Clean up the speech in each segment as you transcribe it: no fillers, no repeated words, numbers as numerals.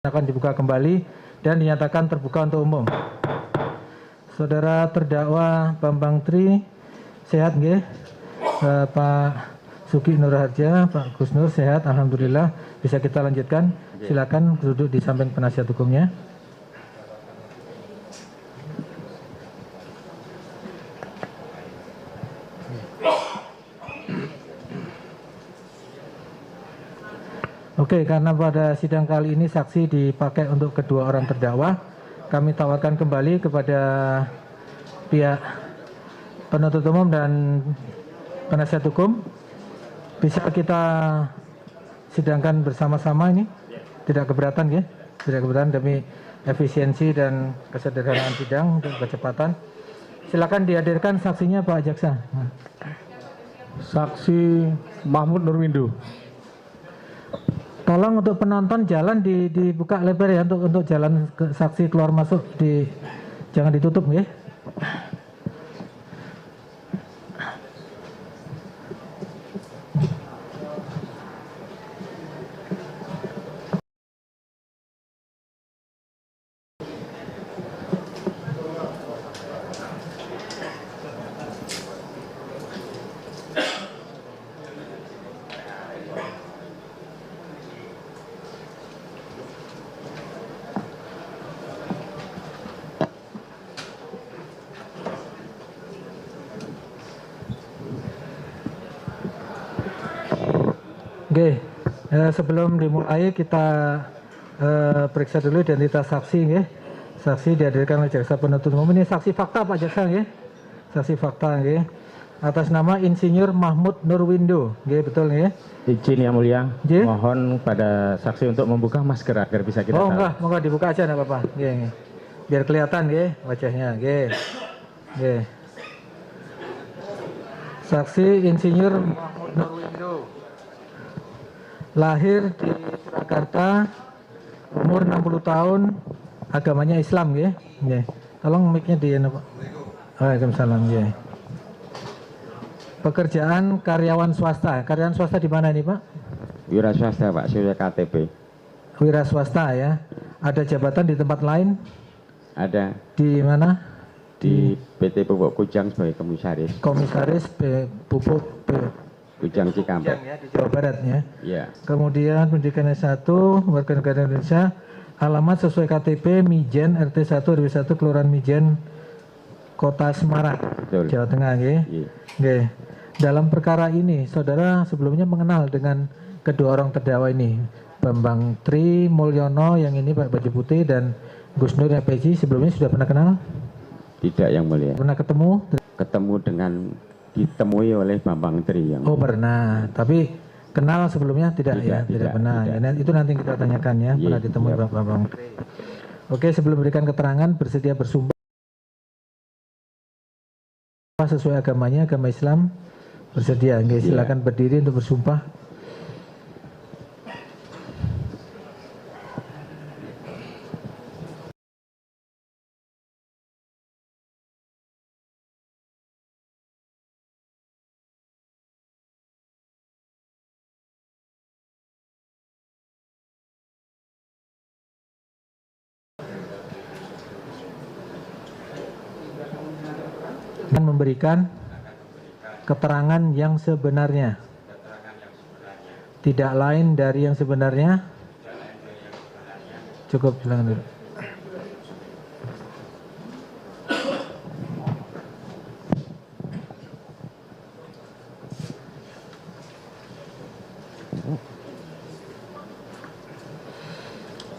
akan dibuka kembali dan dinyatakan terbuka untuk umum. Saudara terdakwa Bambang Tri, sehat nggih? Pak Suki Nur Harja, Pak Gus Nur sehat, alhamdulillah. Bisa kita lanjutkan? Silakan duduk di samping penasihat hukumnya. Oke, karena pada sidang kali ini saksi dipakai untuk kedua orang terdakwa, kami tawarkan kembali kepada pihak penuntut umum dan penasihat hukum. Bisa kita sidangkan bersama-sama ini? Tidak keberatan ya? Tidak keberatan demi efisiensi dan kesederhanaan sidang untuk kecepatan. Silakan dihadirkan saksinya Pak Jaksa. Saksi Mahmud Nurwindo. Tolong untuk penonton jalan dibuka lebar ya untuk jalan ke saksi keluar masuk jangan ditutup ya. Oke, sebelum dimulai kita periksa dulu identitas saksi ya. Saksi dihadirkan oleh jaksa penuntut umum. Ini saksi fakta Pak Jaksa ya. Saksi fakta ya. Atas nama Insinyur Mahmud Nurwindo, ya betul ya. Izin yang mulia, Ye? mohon pada saksi untuk membuka masker agar bisa kita tahu. Enggak, mau dibuka aja enggak apa-apa. Ya. Biar kelihatan ya wajahnya, ya. Ya. Saksi Insinyur Mahmud Nurwindo. Lahir di Surakarta, umur 60 tahun, agamanya Islam ya. Ya. Tolong mic-nya di Pak. Waalaikumsalam ya. Pekerjaan karyawan swasta. Karyawan swasta di mana ini Pak? Wira swasta Pak, sudah KTP. Wira swasta ya. Ada jabatan di tempat lain? Ada. Di mana? Di PT Pupuk Kujang sebagai komisaris. Komisaris Pupuk Kujang Cikampek. ya, di Jawa Barat ya. Iya. Kemudian pendidikan S1, warga negara Indonesia, alamat sesuai KTP Mijen RT 1 RW 1 Kelurahan Mijen Kota Semarang, Betul. Jawa Tengah ya. Iya. Oke. Dalam perkara ini, saudara sebelumnya mengenal dengan kedua orang terdakwa ini, Bambang Tri Mulyono yang ini Pak baju putih dan Gus Nur yang peci, sebelumnya sudah pernah kenal? Tidak yang mulia. Pernah ketemu? Ketemu dengan ditemui oleh Bambang Tri yang. Oh pernah, tapi kenal sebelumnya tidak, ya? Tidak pernah. tidak. Ya, itu nanti kita tanyakan ya, Iya, pernah ditemui iya. Pak Bambang Tri. Oke, sebelum memberikan keterangan bersedia bersumpah sesuai agamanya, agama Islam. Bersedia, oke, silakan berdiri untuk bersumpah. Dan memberikan keterangan yang sebenarnya, tidak lain dari yang sebenarnya. Cukup, silakan dulu.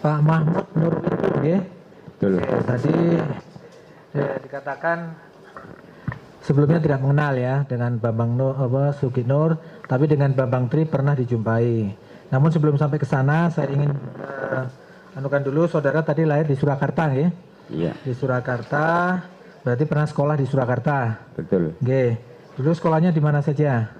Pak Mahmud Nurwindo ya. Betul. Tadi dikatakan sebelumnya tidak mengenal ya dengan Bambang Suki Nur, tapi dengan Bambang Tri pernah dijumpai. Namun sebelum sampai ke sana, saya ingin anukan dulu, saudara tadi lahir di Surakarta ya? Iya. Di Surakarta, berarti pernah sekolah di Surakarta. Betul. Oke. Dulu sekolahnya di mana saja?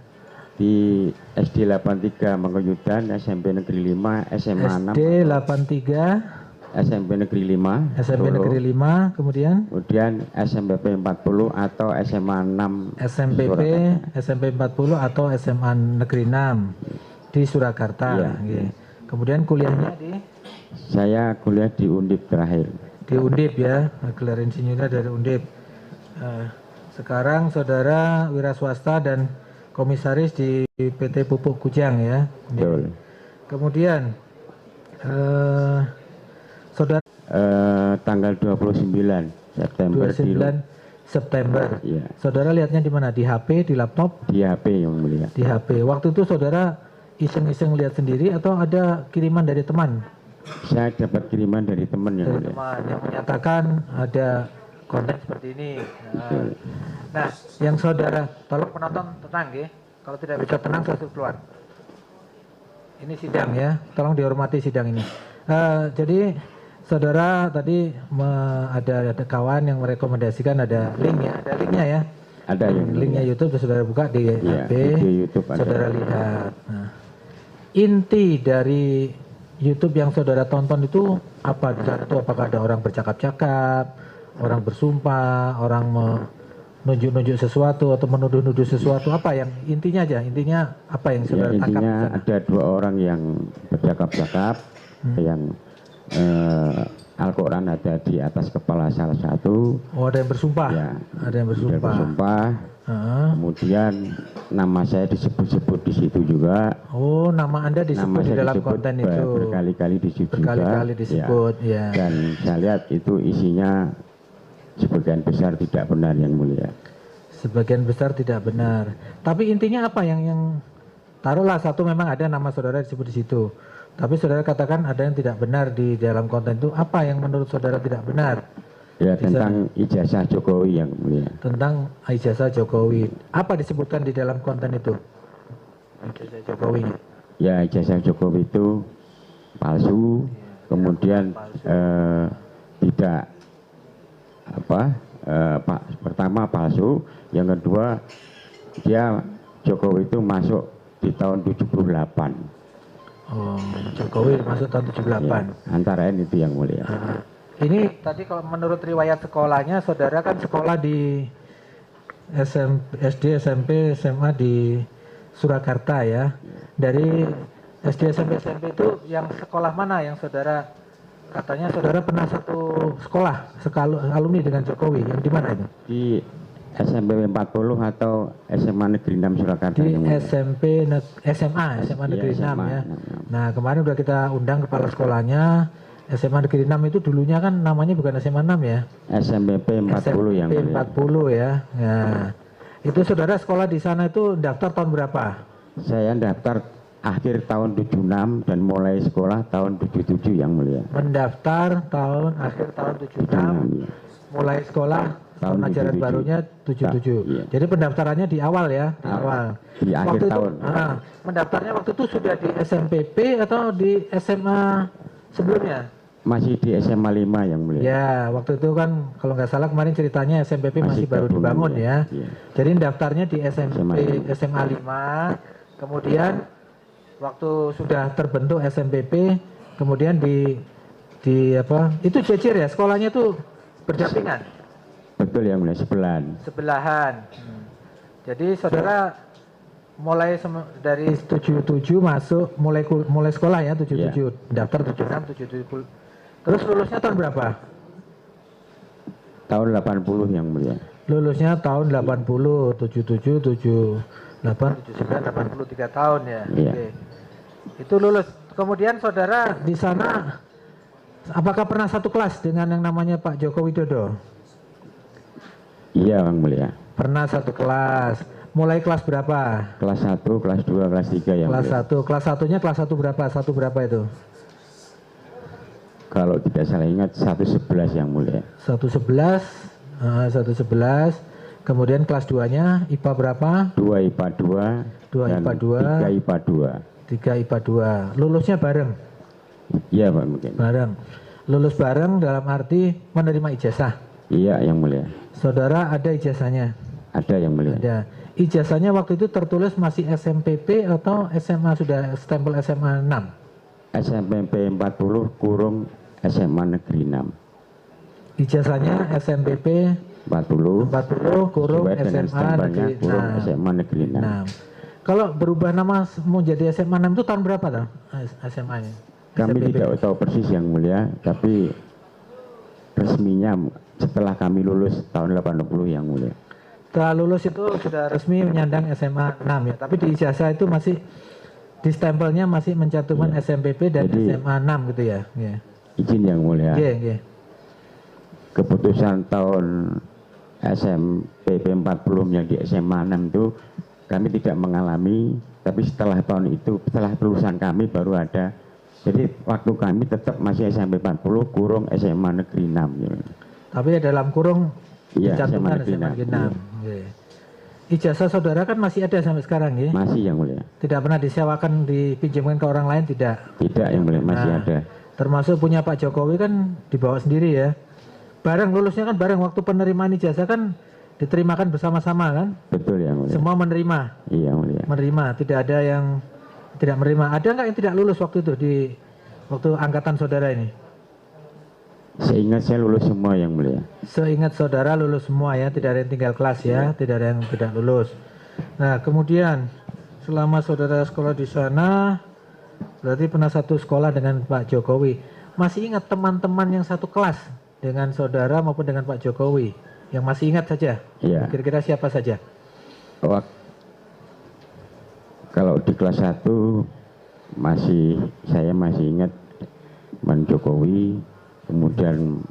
Di SD 83 Mangkuyudan, SMP Negeri 5, SMA 6. SD 83, SMP Negeri 5, SMP Solo. Negeri 5, kemudian Kemudian SMPP 40 atau SMA 6 SMPP, Surakarta. SMP 40 atau SMA Negeri 6 di Surakarta. Iya, Oke. iya. Kemudian kuliahnya di Saya kuliah di Undip terakhir. Undip ya, gelar insinyurnya dari Undip. Sekarang saudara wira swasta dan komisaris di PT Pupuk Kujang ya. Betul. Kemudian saudara Tanggal 29 September 29 September. Iya. Saudara lihatnya di mana? Di HP, di laptop? di HP yang mulia. Di HP. Waktu itu saudara iseng-iseng lihat sendiri atau ada kiriman dari teman? Saya dapat kiriman dari teman yang Dari mulia. teman yang menyatakan ada konten seperti ini. Nah, yang saudara, tolong penonton tenang ya. Kalau tidak bisa tenang, saya suruh keluar. Ini sidang ya, tolong dihormati sidang ini. Jadi saudara tadi ada kawan yang merekomendasikan ada link ya, ada linknya ya. Ada yang Linknya YouTube saudara buka di Iya, HP, di YouTube ada. saudara lihat. Nah, inti dari YouTube yang saudara tonton itu apa? Di sana itu apakah ada orang bercakap-cakap, orang bersumpah, orang menunjuk-nunjuk sesuatu atau menuduh-nuduh sesuatu? Apa yang intinya aja? Intinya apa yang Ya, saudara tangkap? intinya di sana? ada 2 orang yang bercakap-cakap, yang Al-Quran ada di atas kepala salah satu. Oh, ada yang bersumpah. Ya, Ada yang Dia bersumpah. bersumpah. Kemudian nama saya disebut-sebut di situ juga. Oh, nama Anda disebut Nama di saya dalam disebut konten itu. berkali-kali disebut Berkali-kali juga. disebut, ya. Dan saya lihat itu isinya sebagian besar tidak benar yang mulia. Sebagian besar tidak benar. Tapi intinya apa yang taruhlah satu memang ada nama saudara disebut di situ. Tapi saudara katakan ada yang tidak benar di dalam konten itu. Apa yang menurut saudara tidak benar? Ya, tentang ijazah Jokowi yang mulia. Tentang ijazah Jokowi. Apa disebutkan di dalam konten itu? Ijazah Jokowi. Ya, ijazah Jokowi itu palsu, kemudian tidak pertama palsu, yang kedua dia Jokowi itu masuk di tahun 78. Oh, Jokowi masuk tahun 78. Ya, antara lain itu yang mulia. Ini tadi kalau menurut riwayat sekolahnya, saudara kan sekolah di SD, SMP, SMA di Surakarta ya. Dari SD, SMP, SMP itu yang sekolah mana yang saudara katanya saudara pernah satu sekolah alumni dengan Jokowi, yang di mana itu? Di SMP 40 atau SMA Negeri 6 Surakarta. Di yang mulia. SMA Negeri 6 SMA ya. 6. Nah, kemarin udah kita undang kepala sekolahnya. SMA Negeri 6 itu dulunya kan namanya bukan SMA 6 ya. SMPP 40 yang SMP mulia. 40 ya. Nah, itu saudara sekolah di sana itu daftar tahun berapa? Saya daftar akhir tahun 76 dan mulai sekolah tahun 77 yang mulia. Mendaftar akhir tahun 76, Ya. mulai sekolah tahun ajaran 77. barunya 77. Iya. Jadi pendaftarannya di awal ya, di awal. Di akhir Waktu itu, tahun. mendaftarnya waktu itu sudah di SMPP atau di SMA sebelumnya? Masih di SMA 5 yang mulia. Ya, waktu itu kan kalau nggak salah kemarin ceritanya SMPP masih baru gabungan, dibangun ya. Iya. Jadi daftarnya di SMA 5, kemudian waktu sudah terbentuk SMPP, kemudian di apa? Itu jejer ya, sekolahnya itu berdampingan. Betul yang mulia, Sebelahan. Jadi saudara mulai dari 77 masuk mulai sekolah ya 77, daftar 76, 77. Terus lulusnya tahun berapa? Tahun 80 yang mulia. Lulusnya tahun 80, 77, 78, 79, 83 tahun ya. Iya. Oke. Itu lulus. Kemudian saudara di sana apakah pernah satu kelas dengan yang namanya Pak Joko Widodo? Iya yang mulia. Pernah satu kelas. Mulai kelas berapa? Kelas 1, kelas 2, kelas 3 yang Kelas mulia. 1. Kelas 1-nya kelas 1 berapa? 1 berapa itu? Kalau tidak salah ingat 111 yang mulia. 111, 111. Kemudian kelas 2-nya IPA berapa? 2 IPA 2 2 dan IPA 2. 3 IPA 3 IPA 2. Lulusnya bareng? 2. Iya Pak mungkin. Bareng. Lulus bareng dalam arti menerima ijazah. Iya yang mulia. Saudara ada ijazahnya? Ada yang mulia. Ada. Ijazahnya waktu itu tertulis masih SMPP atau SMA sudah stempel SMA 6? SMPP 40 kurung SMA Negeri 6. Ijazahnya SMPP 40 40 kurung sesuai dengan SMA stempelnya Negeri kurung 6. SMA Negeri 6. Nah, Kalau berubah nama mau jadi SMA 6 itu tahun berapa tuh SMA-nya? Kami SMPP? tidak tahu persis yang mulia, tapi resminya setelah kami lulus tahun 80 yang mulia. Setelah lulus itu sudah resmi menyandang SMA 6 ya, tapi di ijazah itu masih di stempelnya masih mencantumkan Iya. SMPP dan Jadi, SMA 6 gitu ya. Iya. Izin yang mulia. Iya, iya. Keputusan tahun SMPP 40 yang di SMA 6 itu kami tidak mengalami, tapi setelah tahun itu, setelah lulusan kami baru ada. Jadi waktu kami tetap masih SMP 40 kurung SMA Negeri 6. Ya. Tapi dalam kurung Iya, mencantumkan SMA SMA Negeri 6. Iya. Ijazah saudara kan masih ada sampai sekarang ya? Masih yang mulia. Tidak pernah disewakan, dipinjamkan ke orang lain, tidak? Tidak yang mulia, masih Nah, ada. termasuk punya Pak Jokowi kan dibawa sendiri ya. Bareng lulusnya kan bareng, waktu penerimaan ijazah kan diterimakan bersama-sama kan? Betul yang mulia. Semua menerima, Iya mulia. menerima, tidak ada yang tidak menerima. Ada nggak yang tidak lulus waktu itu di waktu angkatan saudara ini? Seingat saya lulus semua yang mulia. Seingat saudara lulus semua ya, tidak ada yang tinggal kelas ya, tidak ada yang tidak lulus. Nah kemudian selama saudara sekolah di sana, berarti pernah satu sekolah dengan Pak Jokowi. Masih ingat teman-teman yang satu kelas dengan saudara maupun dengan Pak Jokowi? Yang masih ingat saja? Iya. Kira-kira siapa saja? Kalau di kelas 1 saya masih ingat Man Jokowi, kemudian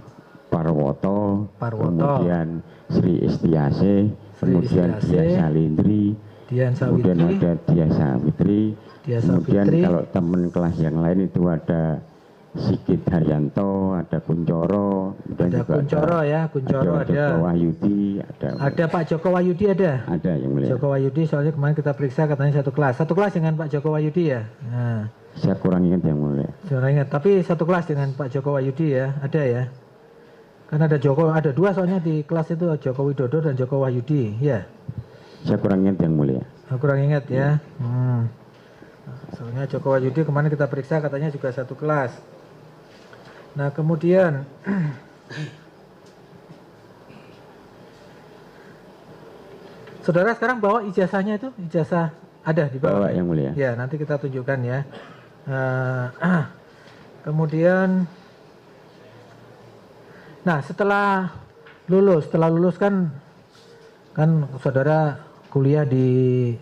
Parwoto, kemudian Sri Istiase, kemudian Dia Salindri, kemudian ada Dia Savitri, kemudian kalau teman kelas yang lain itu ada Sigit Haryanto, ada Kuncoro, dan ada juga Kuncoro ya, Kuncoro ada. Joko Wahyudi, Ada Pak Joko Wahyudi ada. Ada yang mulia. Joko Wahyudi soalnya kemarin kita periksa katanya satu kelas dengan Pak Joko Wahyudi ya. Nah, Saya kurang ingat yang mulia. saya ingat, tapi satu kelas dengan Pak Joko Wahyudi ya, ada ya. Kan ada ada dua soalnya di kelas itu, Joko Widodo dan Joko Wahyudi, ya. Saya kurang ingat yang mulia. Kurang ingat ya. Soalnya Joko Wahyudi kemarin kita periksa katanya juga satu kelas. Nah kemudian saudara sekarang bawa ijazahnya itu, ijazah ada di bawah. Bawa yang mulia. Ya nanti kita tunjukkan ya. Kemudian, nah setelah lulus kan saudara kuliah di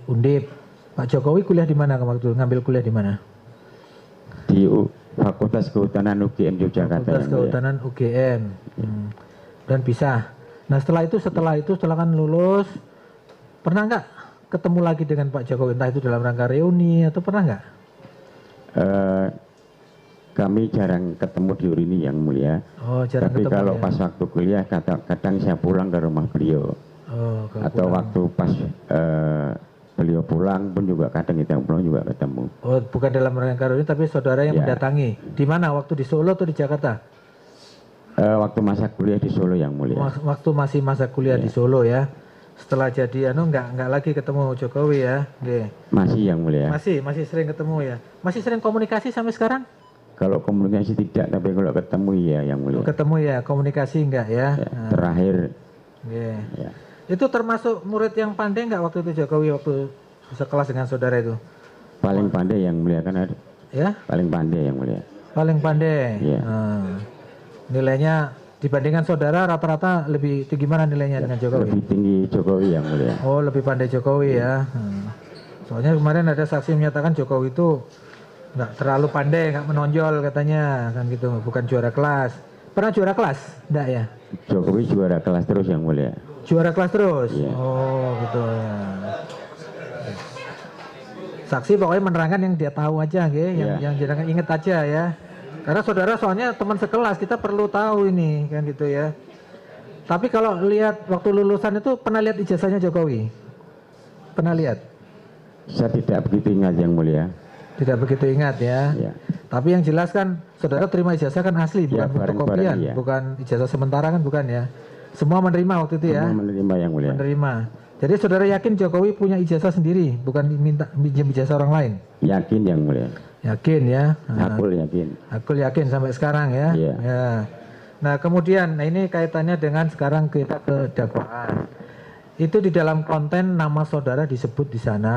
Undip. Pak Jokowi kuliah di mana waktu itu? Ngambil kuliah di mana? Di Fakultas Kehutanan UGM Yogyakarta. Fakultas Kehutanan UGM. Dan bisa. Nah setelah kan lulus, pernah nggak ketemu lagi dengan Pak Jokowi? Entah itu dalam rangka reuni atau pernah nggak? Kami jarang ketemu di Urini yang mulia. Oh, jarang Tapi ketemu kalau ya? pas waktu kuliah kadang saya pulang ke rumah beliau. Oh, Atau pulang. waktu pas beliau pulang pun juga kadang kita pulang juga ketemu. Oh, bukan dalam rangka reuni tapi saudara yang Ya. mendatangi. Di mana? Waktu di Solo atau di Jakarta? Waktu masa kuliah di Solo yang mulia. Waktu masih masa kuliah di Solo ya. Setelah jadi nggak lagi ketemu Jokowi ya. Oke. Masih yang mulia. Masih sering ketemu ya. Masih sering komunikasi sampai sekarang? Kalau komunikasi tidak, tapi kalau ketemu ya yang mulia. Ketemu ya, komunikasi enggak ya? Ya, terakhir. Oke. Ya. Itu termasuk murid yang pandai nggak waktu itu Jokowi waktu sekelas dengan saudara itu? Paling pandai yang mulia kan ada. Ya? Paling pandai yang mulia. Paling pandai. Iya. Nilainya dibandingkan saudara rata-rata lebih tinggi mana nilainya dengan Jokowi? Lebih tinggi Jokowi yang mulia. Oh, lebih pandai Jokowi ya. Soalnya kemarin ada saksi menyatakan Jokowi itu nggak terlalu pandai, nggak menonjol katanya, kan gitu, bukan juara kelas. Pernah juara kelas? Enggak ya? Jokowi juara kelas terus yang mulia. Juara kelas terus? Iya. Oh, gitu ya. Saksi pokoknya menerangkan yang dia tahu aja, yang jangan inget aja ya. Karena saudara soalnya teman sekelas, kita perlu tahu ini, kan gitu ya. Tapi kalau lihat waktu lulusan itu pernah lihat ijazahnya Jokowi? Pernah lihat? Saya tidak begitu ingat yang mulia. Tidak begitu ingat ya. Ya. Tapi yang jelas kan saudara terima ijazah kan asli, bukan fotokopian, ya. bukan ijazah sementara kan, bukan ya. Semua menerima waktu itu ya. Semua menerima yang mulia. Menerima. Jadi saudara yakin Jokowi punya ijazah sendiri, bukan minjem ijazah orang lain? Yakin yang mulia. Yakin ya. Aku yakin. Aku yakin sampai sekarang ya. Iya. Ya. Nah kemudian, ini kaitannya dengan sekarang kita ke dakwaan. Itu di dalam konten nama saudara disebut di sana.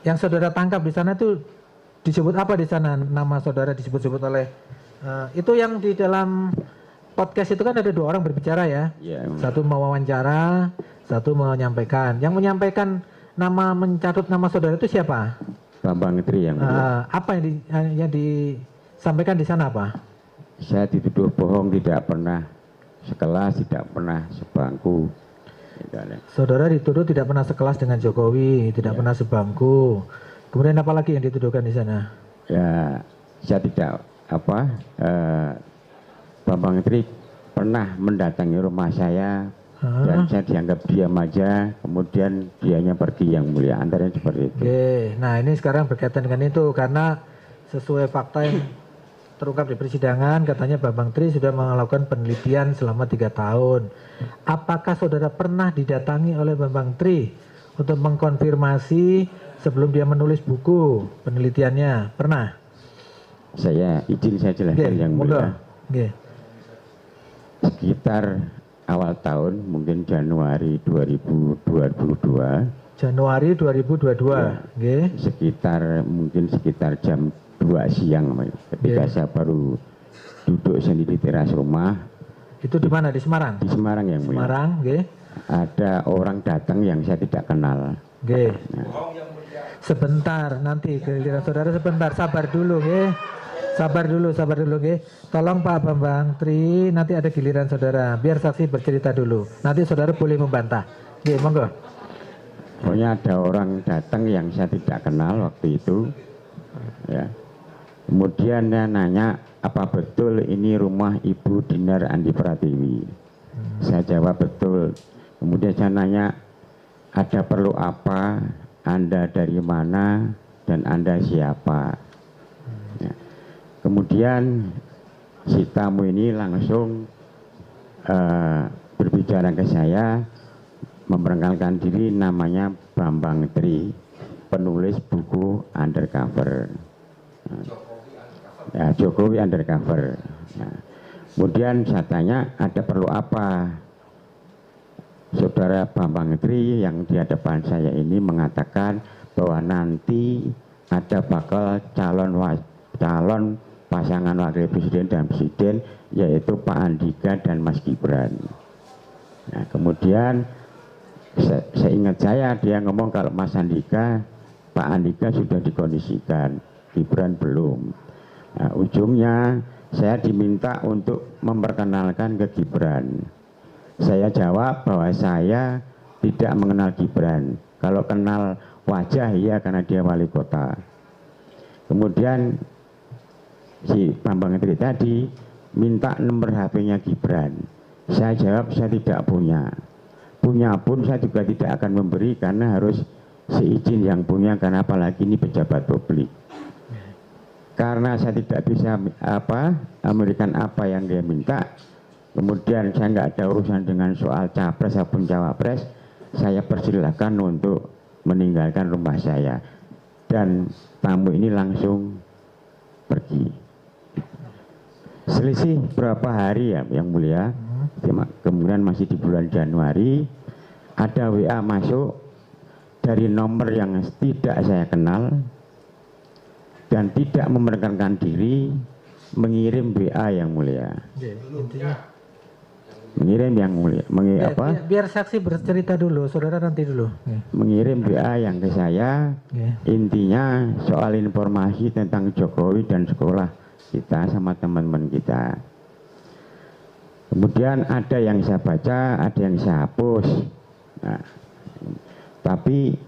yang saudara tangkap di sana itu disebut apa di sana? Nama saudara disebut-sebut oleh itu yang di dalam podcast itu kan ada 2 orang berbicara ya. Satu mewawancara, satu menyampaikan. Yang menyampaikan mencatut nama saudara itu siapa? Bambang Tri yang apa yang disampaikan di sana apa? Saya dituduh bohong, tidak pernah sekelas, tidak pernah sebangku. Saudara dituduh tidak pernah sekelas dengan Jokowi, tidak pernah sebangku. Kemudian apa lagi yang dituduhkan di sana? Ya, saya tidak Bambang Tri pernah mendatangi rumah saya dan saya dianggap diam aja, kemudian dianya pergi yang mulia, antara seperti itu. Oke, nah ini sekarang berkaitan dengan itu karena sesuai fakta yang terungkap di persidangan, katanya Bambang Tri sudah melakukan penelitian selama 3 tahun. Apakah saudara pernah didatangi oleh Bambang Tri untuk mengkonfirmasi sebelum dia menulis buku penelitiannya? Pernah? Saya izin saya jelaskan yang mulia. Sekitar awal tahun, mungkin Januari 2022. Januari 2022. Ya, sekitar jam 2 siang ketika saya baru duduk sendiri di teras rumah. Itu di mana? Di Semarang? Di Semarang yang mulia. Semarang, ada orang datang yang saya tidak kenal. Sebentar, nanti giliran saudara sebentar, sabar dulu, Sabar dulu, Tolong Pak Bambang Tri, nanti ada giliran saudara. Biar saksi bercerita dulu. Nanti saudara boleh membantah. Monggo. Pokoknya ada orang datang yang saya tidak kenal waktu itu. Ya. Kemudian dia nanya, apa betul ini rumah Ibu Dinar Andi Pratiwi? Saya jawab betul. Kemudian saya nanya, ada perlu apa? Anda dari mana? Dan Anda siapa? Ya. Kemudian si tamu ini langsung berbicara ke saya, memperkenalkan diri, namanya Bambang Tri, penulis buku Undercover. Ya, Jokowi Undercover. Nah, kemudian saya tanya, ada perlu apa? Saudara Bambang Tri yang di hadapan saya ini mengatakan bahwa nanti ada bakal calon pasangan wakil presiden dan presiden, yaitu Pak Andika dan Mas Gibran. Nah, kemudian seingat saya dia ngomong kalau Mas Andika, Pak Andika sudah dikondisikan, Gibran belum. Nah, ujungnya saya diminta untuk memperkenalkan ke Gibran. Saya jawab bahwa saya tidak mengenal Gibran. Kalau kenal wajah ya, karena dia wali kota. Kemudian si Bambang Tri tadi minta nomor HP-nya Gibran. Saya jawab saya tidak punya. Punya pun saya juga tidak akan memberi karena harus seizin yang punya, karena apalagi ini pejabat publik. Karena saya tidak bisa memberikan apa yang dia minta, kemudian saya nggak ada urusan dengan soal capres ataupun cawapres, saya persilahkan untuk meninggalkan rumah saya. Dan tamu ini langsung pergi. Selisih berapa hari ya yang mulia, kemudian masih di bulan Januari, ada WA masuk dari nomor yang tidak saya kenal dan tidak memperkenalkan diri, mengirim WA yang mulia. Mengirim yang mulia, biar saksi bercerita dulu, saudara nanti dulu. Mengirim WA yang ke saya, intinya soal informasi tentang Jokowi dan sekolah kita sama teman-teman kita. Kemudian ada yang saya baca, ada yang saya hapus. Nah, tapi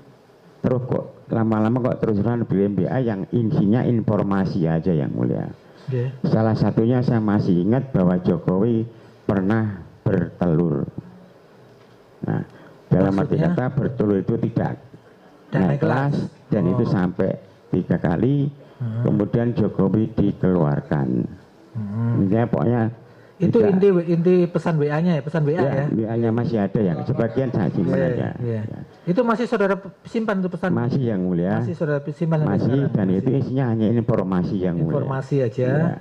terus kok lama-lama kok terus-terusan BMBA yang isinya informasi aja yang mulia. Salah satunya saya masih ingat bahwa Jokowi pernah bertelur. Nah, dalam arti kata bertelur itu tidak naik kelas, dan itu sampai 3 kali. Kemudian Jokowi dikeluarkan. Pokoknya itu inti pesan WA-nya ya, pesan WA ya. WA-nya masih ada yang sebagian saya simpan aja. Ya. Itu masih saudara simpan itu pesan? Masih yang mulia. Masih saudara simpan? Masih, dan itu isinya hanya informasi yang mulia. Informasi aja.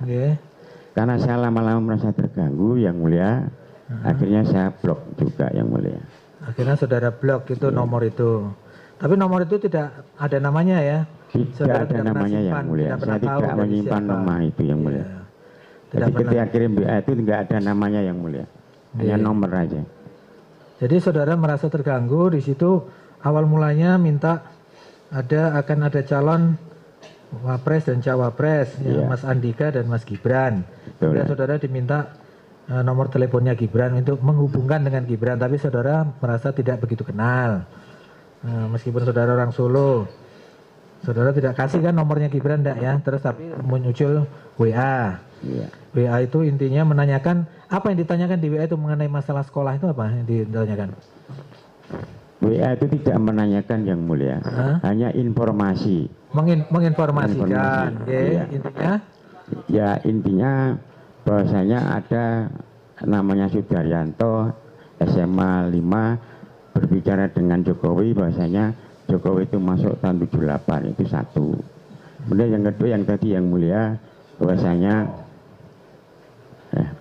Karena saya lama-lama merasa terganggu yang mulia, akhirnya saya blok juga yang mulia. Akhirnya saudara blok itu nomor itu. Tapi nomor itu tidak ada namanya ya? Tidak ada namanya yang mulia. Saya tidak menyimpan nama itu yang mulia. Jadi ketika kirim WA itu tidak ada namanya yang mulia. Hanya nomor aja. Jadi saudara merasa terganggu di situ awal mulanya minta akan ada calon Wapres dan Cawapres, ya, Mas Andika dan Mas Gibran. Kemudian saudara diminta nomor teleponnya Gibran untuk menghubungkan dengan Gibran, tapi saudara merasa tidak begitu kenal. Meskipun saudara orang Solo, saudara tidak kasih kan nomornya Gibran enggak ya? Terus tapi muncul WA. WA itu intinya menanyakan, apa yang ditanyakan di WA itu mengenai masalah sekolah itu apa yang ditanyakan? WA itu tidak menanyakan yang mulia, hanya informasi. Menginformasikan, ya. Intinya? Ya intinya bahwasanya ada namanya Sudaryanto, SMA 5, berbicara dengan Jokowi bahwasanya Jokowi itu masuk tahun 78, itu satu. Kemudian yang kedua yang tadi yang mulia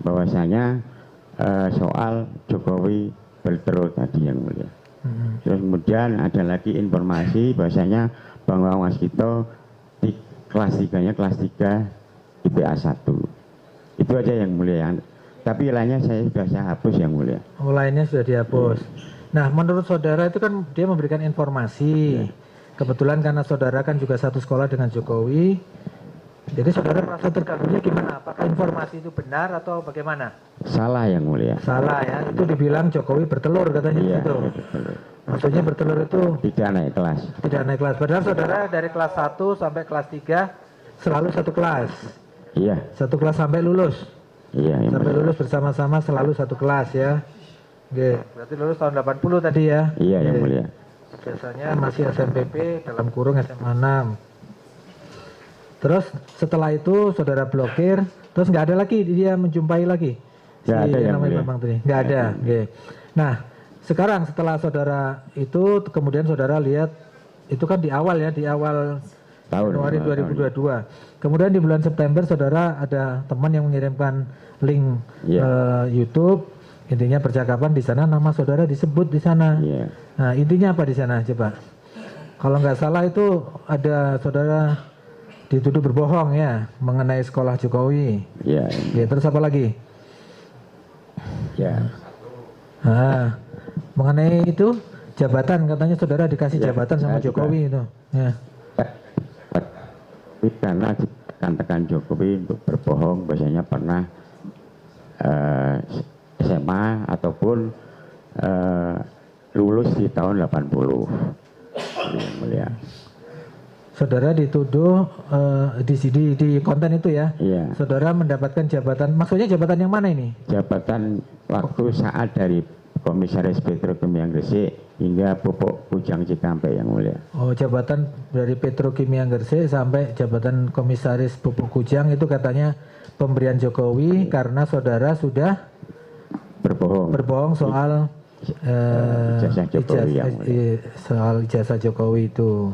bahwasanya soal Jokowi berterus tadi yang mulia. Terus kemudian ada lagi informasi bahwasanya bahwa Mas Kito di kelas 3-nya kelas 3 IPA 1. Itu aja yang mulia. Tapi lainnya saya hapus yang mulia. Lainnya sudah dihapus. Nah, menurut saudara itu kan dia memberikan informasi. Kebetulan karena saudara kan juga satu sekolah dengan Jokowi. Jadi saudara merasa terganggunya gimana? Apakah informasi itu benar atau bagaimana? Salah yang mulia. Salah ya. Itu dibilang Jokowi bertelur katanya gitu. Maksudnya bertelur itu tidak naik kelas. Tidak naik kelas. Padahal saudara dari kelas 1 sampai kelas 3 selalu satu kelas. Iya. Satu kelas sampai lulus. Iya. Sampai lulus bersama-sama selalu satu kelas ya. Oke, berarti lulus tahun 80 tadi ya? Iya yang mulia. Biasanya masih SMPP dalam kurung SMA 6. Terus setelah itu saudara blokir, terus nggak ada lagi dia menjumpai lagi? Nggak ada yang mulia. Nggak ada. Oke. Nah, sekarang setelah saudara itu kemudian saudara lihat itu kan di awal ya, di awal Januari 2022. Kemudian di bulan September saudara ada teman yang mengirimkan link YouTube, intinya percakapan di sana nama saudara disebut di sana. Nah, intinya apa di sana coba? Kalau nggak salah itu ada saudara dituduh berbohong ya mengenai sekolah Jokowi. Iya. Terus apa lagi? Ya. Nah, mengenai itu jabatan katanya saudara dikasih jabatan sama Jokowi itu. Ya. Karena dikatakan Jokowi untuk berbohong bahasanya pernah SMA ataupun lulus di tahun 80. Yang mulia. Saudara dituduh di konten itu ya? Iya. Saudara mendapatkan jabatan, maksudnya jabatan yang mana ini? Jabatan waktu saat dari Komisaris Petrokimia Gresik hingga Pupuk Kujang Cikampek yang mulia. Oh, jabatan dari Petrokimia Gresik sampai jabatan Komisaris Pupuk Kujang itu katanya pemberian Jokowi karena saudara sudah berbohong soal soal ijazah Jokowi itu.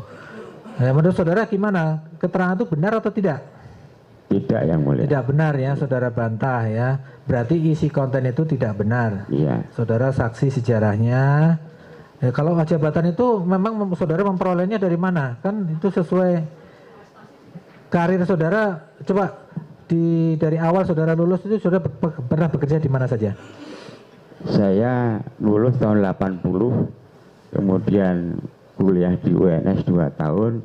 Nah, menurut saudara gimana? Keterangan itu benar atau tidak? Tidak yang mulia. Tidak benar ya, saudara bantah ya. Berarti isi konten itu tidak benar. Iya. Saudara saksi sejarahnya. Kalau jabatan itu memang saudara memperolehnya dari mana? Kan itu sesuai karir saudara. Coba dari awal saudara lulus itu saudara pernah bekerja di mana saja? Saya lulus tahun 80, kemudian kuliah di UNS 2 tahun,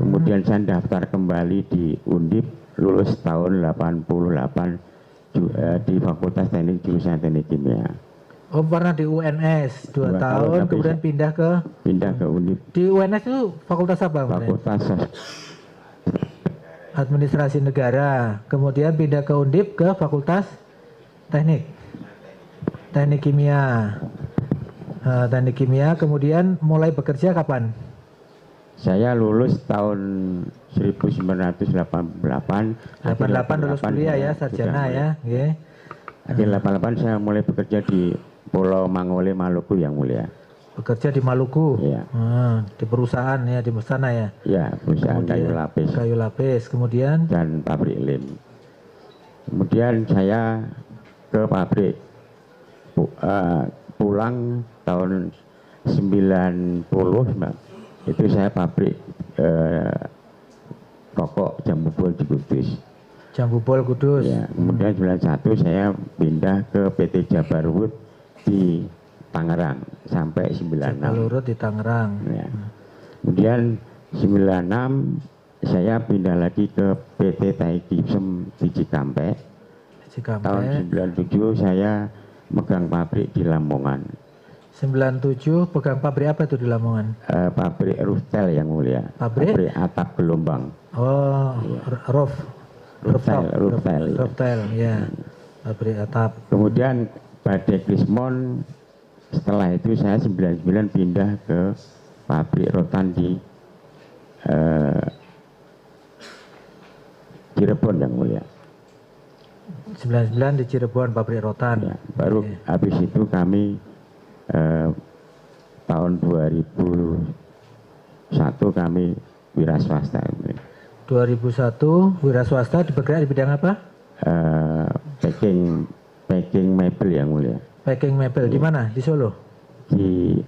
kemudian saya daftar kembali di Undip, lulus tahun 88 di Fakultas Teknik Jurusan Teknik Kimia. Oh, pernah di UNS 2 tahun kemudian pindah ke Undip. Di UNS itu fakultas apa? Fakultas Administrasi Negara. Kemudian pindah ke Undip ke Fakultas Teknik Kimia. Teknik Kimia, kemudian mulai bekerja kapan? Saya lulus tahun 1988. 88 lulus kuliah ya, sarjana ya. Akhir 88 saya mulai bekerja di Pulau Mangole, Maluku yang mulia. Bekerja di Maluku? Iya. Di perusahaan ya, di sana ya? Iya, perusahaan kayu lapis. Kayu lapis, kemudian? Dan pabrik lem. Kemudian saya ke pabrik. Pulang tahun 90, itu saya pabrik rokok Jambu Bol di Kudus. Jambu Bol Kudus. Ya, kemudian 91 saya pindah ke PT Jabar Wood di Tangerang sampai 96. Jabar Wood di Tangerang. Ya. Kemudian 96 saya pindah lagi ke PT Tai Gypsum di Cikampek. Tahun 97 saya megang pabrik di Lamongan. 97 pegang pabrik apa itu di Lamongan? Pabrik Ruftel yang mulia. Pabrik atap gelombang. Oh, iya. Ruftel, ya. Pabrik atap. Kemudian Badai Krismon, setelah itu saya 99 pindah ke pabrik rotan di Cirebon yang mulia. 99 di Cirebon pabrik rotan. Ya, baru habis itu kami tahun 2001 kami wira swasta. 2001 wira swasta bergerak di bidang apa? Packing mebel yang mulia. Packing mebel di mana? Di Solo? Di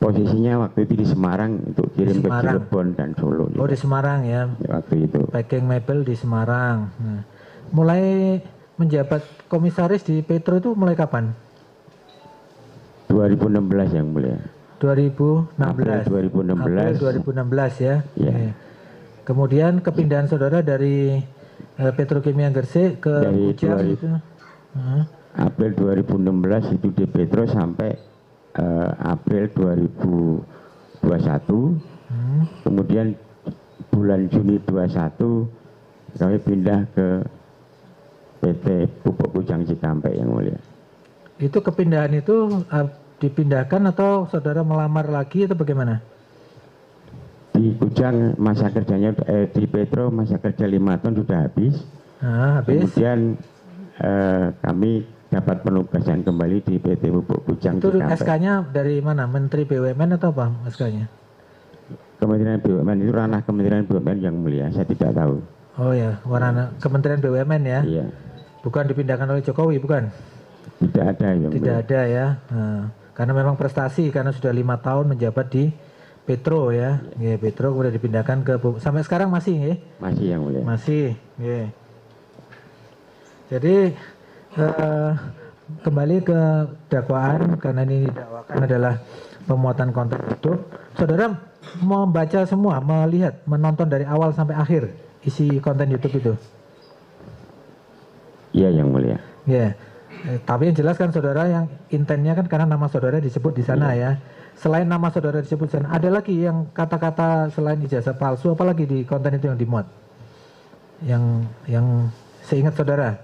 posisinya waktu itu di Semarang untuk kirim ke Cirebon dan Solo. Oh di Semarang ya. Waktu itu. Packing mebel di Semarang. Nah, mulai menjabat komisaris di Petro itu mulai kapan? 2016 yang mulia. 2016. April 2016 ya. Ya. Kemudian kepindahan saudara dari Petrokimia Gresik ke Ujang itu. April 2016 itu di Petro sampai April 2021. Kemudian bulan Juni 21 kami pindah ke PT Pupuk Kujang Cikampek yang mulia. Itu kepindahan itu dipindahkan atau saudara melamar lagi atau bagaimana? Di Kujang masa kerjanya di Petro masa kerja 5 tahun sudah habis. Habis. Kemudian kami dapat penugasan kembali di PT Pupuk Kujang Cikampek. Itu SK-nya dari mana? Menteri BUMN atau apa SK-nya? Kementerian BUMN itu ranah Kementerian BUMN yang mulia, saya tidak tahu. Oh ya, ranah Kementerian BUMN ya? Iya. Bukan dipindahkan oleh Jokowi, bukan? Tidak ada yang Tidak ada ya. Karena memang prestasi, karena sudah 5 tahun menjabat di Petro ya. Ya, Petro kemudian dipindahkan ke sampai sekarang masih ya? Masih yang mulia. Masih. Ya. Jadi kembali ke dakwaan, karena ini didakwakan adalah pemuatan konten YouTube. Saudara membaca semua, melihat, menonton dari awal sampai akhir isi konten YouTube itu? Iya yang mulia. Ya. Tapi yang jelas kan saudara yang intennya kan karena nama saudara disebut di sana ya. Selain nama saudara disebut di sana, ada lagi yang kata-kata selain ijazah palsu, apalagi di konten itu yang dimuat? Yang seingat saudara?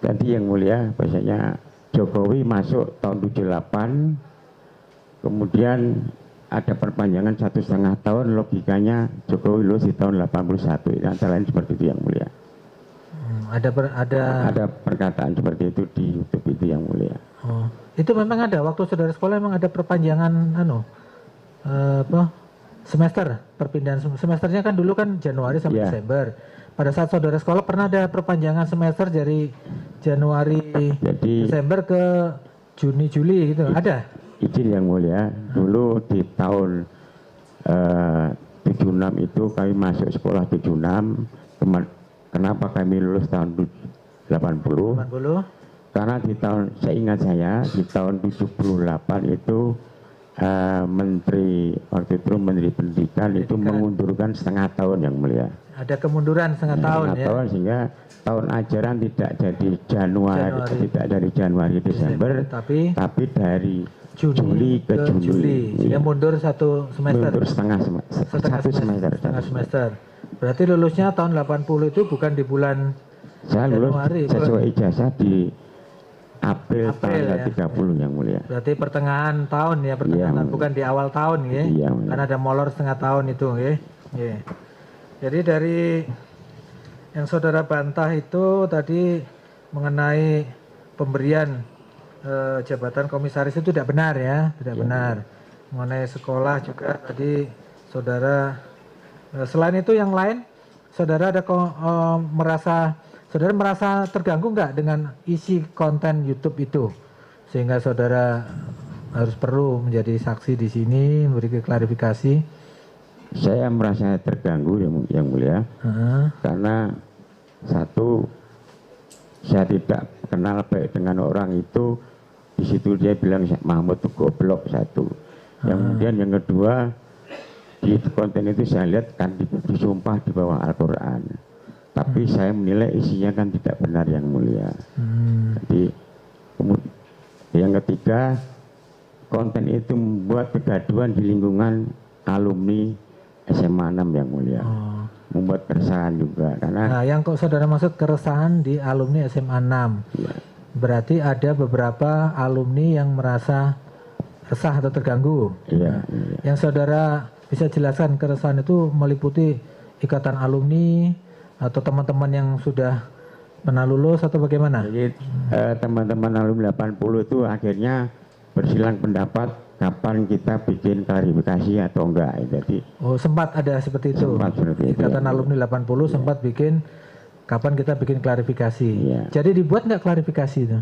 Tadi yang mulia, bahasanya Jokowi masuk tahun 78, kemudian ada perpanjangan 1,5 tahun, logikanya Jokowi lulus di tahun 81, antara lain seperti itu yang mulia. Ada perkataan seperti itu di YouTube itu yang mulia. Oh, itu memang ada waktu saudara sekolah, memang ada perpanjangan semester, perpindahan semesternya kan dulu kan Januari sampai Desember. Pada saat saudara sekolah pernah ada perpanjangan semester dari Januari Desember ke Juni Juli gitu, ada? Izin yang mulia, dulu di tahun 76 itu kami masuk sekolah 76. Kenapa kami lulus tahun 80? Karena di tahun, saya ingat di tahun 78 itu Menteri waktu itu Menteri Pendidikan itu mengundurkan 1/2 tahun yang mulia. Ada kemunduran setengah tahun ya. Tahun, sehingga tahun ajaran tidak jadi tidak dari Januari Desember, tapi dari Juli ke Juli. Sehingga mundur satu semester. Mundur setengah semester. Berarti lulusnya tahun 80 itu bukan di bulan saya Januari. Lulus sesuai ijazah di April tanggal 30 yang mulia. Berarti pertengahan tahun ya, pertengahan bukan di awal tahun ya. Karena ada molor setengah tahun itu ya. Jadi dari yang saudara bantah itu tadi mengenai pemberian jabatan komisaris itu tidak benar ya, tidak benar. Mengenai sekolah juga tadi saudara, selain itu yang lain, saudara ada merasa terganggu nggak dengan isi konten YouTube itu, sehingga saudara harus perlu menjadi saksi di sini, memberi klarifikasi? Saya merasa terganggu yang mulia, karena satu, saya tidak kenal baik dengan orang itu. Di situ dia bilang Mahmud itu goblok, satu. Yang kemudian yang kedua, di konten itu saya lihat kan disumpah di bawah Al-Quran, tapi saya menilai isinya kan tidak benar yang mulia. Jadi yang ketiga, konten itu membuat kegaduhan di lingkungan alumni SMA 6 yang mulia. Membuat keresahan juga karena. Nah, yang kok saudara maksud keresahan di alumni SMA 6, ya. Berarti ada beberapa alumni yang merasa resah atau terganggu. Iya, Yang saudara bisa jelaskan keresahan itu meliputi ikatan alumni atau teman-teman yang sudah pernah lulus atau bagaimana? Jadi teman-teman alumni 80 itu akhirnya bersilang pendapat kapan kita bikin klarifikasi atau enggak. Jadi sempat ada seperti itu. Sempat seperti ikatan itu, alumni 80 sempat bikin kapan kita bikin klarifikasi. Jadi dibuat nggak klarifikasi itu?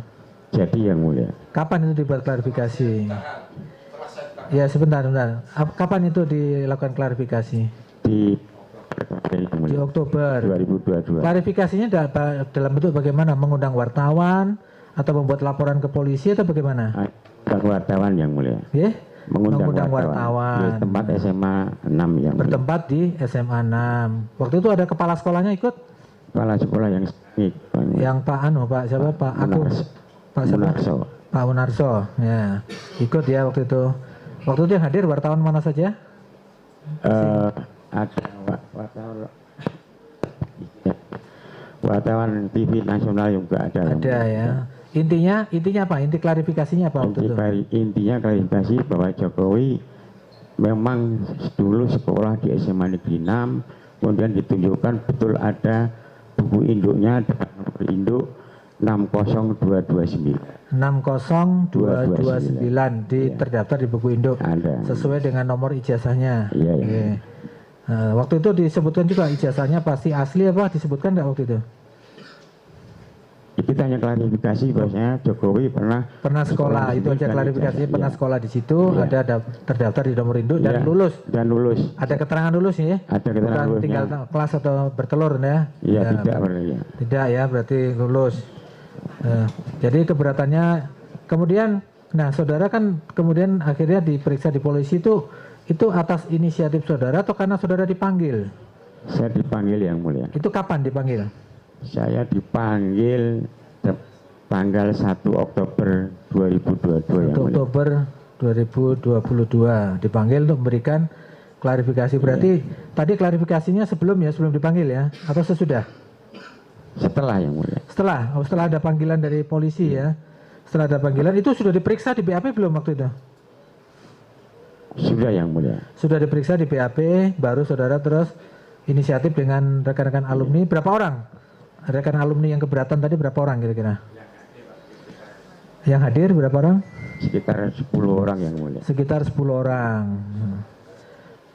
Jadi yang mulia. Kapan itu dibuat klarifikasi? Ya sebentar. Kapan itu dilakukan klarifikasi? Di Oktober 2022. Klarifikasinya dalam bentuk bagaimana? Mengundang wartawan atau membuat laporan ke polisi atau bagaimana? Mengundang wartawan yang mulia. Mengundang wartawan. Di tempat SMA 6 yang bertempat mulia. Di SMA 6. Waktu itu ada kepala sekolahnya ikut? Kepala sekolah yang Pak siapa? Pak Munarso. Pak Munarso. Ya, ikut ya waktu itu. Waktu itu yang hadir wartawan mana saja? Ada wartawan TV nasional juga ada. Ada ya. Intinya apa? Inti klarifikasinya apa waktu itu? Intinya klarifikasi bahwa Jokowi memang dulu sekolah di SMA Negeri 6, kemudian ditunjukkan betul ada buku induknya dengan nomor induk 60229. 60229 terdaftar di buku induk. Ada. Sesuai dengan nomor ijazahnya. Iya. Waktu itu disebutkan juga ijazahnya pasti asli apa? Disebutkan nggak waktu itu? Kita hanya klarifikasi bahwasanya Jokowi pernah sekolah itu aja klarifikasinya pernah sekolah di situ, ada terdaftar di nomor induk dan lulus. Ada keterangan lulus ya? Ada keterangan lulus. Tinggal kelas atau bertelur ya? Iya, tidak. Tidak ya, berarti lulus. Jadi keberatannya kemudian, saudara kan kemudian akhirnya diperiksa di polisi itu atas inisiatif saudara atau karena saudara dipanggil? Saya dipanggil yang mulia. Itu kapan dipanggil? Saya dipanggil tanggal 1 Oktober 2022 1 Oktober 2022 dipanggil untuk memberikan klarifikasi. Berarti tadi klarifikasinya sebelum dipanggil ya atau sesudah? Setelah yang mulia. Setelah ada panggilan dari polisi ya. Setelah ada panggilan itu sudah diperiksa di BAP belum waktu itu? Sudah yang mulia. Sudah diperiksa di BAP, baru saudara terus inisiatif dengan rekan-rekan alumni. Berapa orang? Rekan alumni yang keberatan tadi berapa orang kira-kira? Yang hadir berapa orang? Sekitar 10 orang yang mulia. Sekitar 10 orang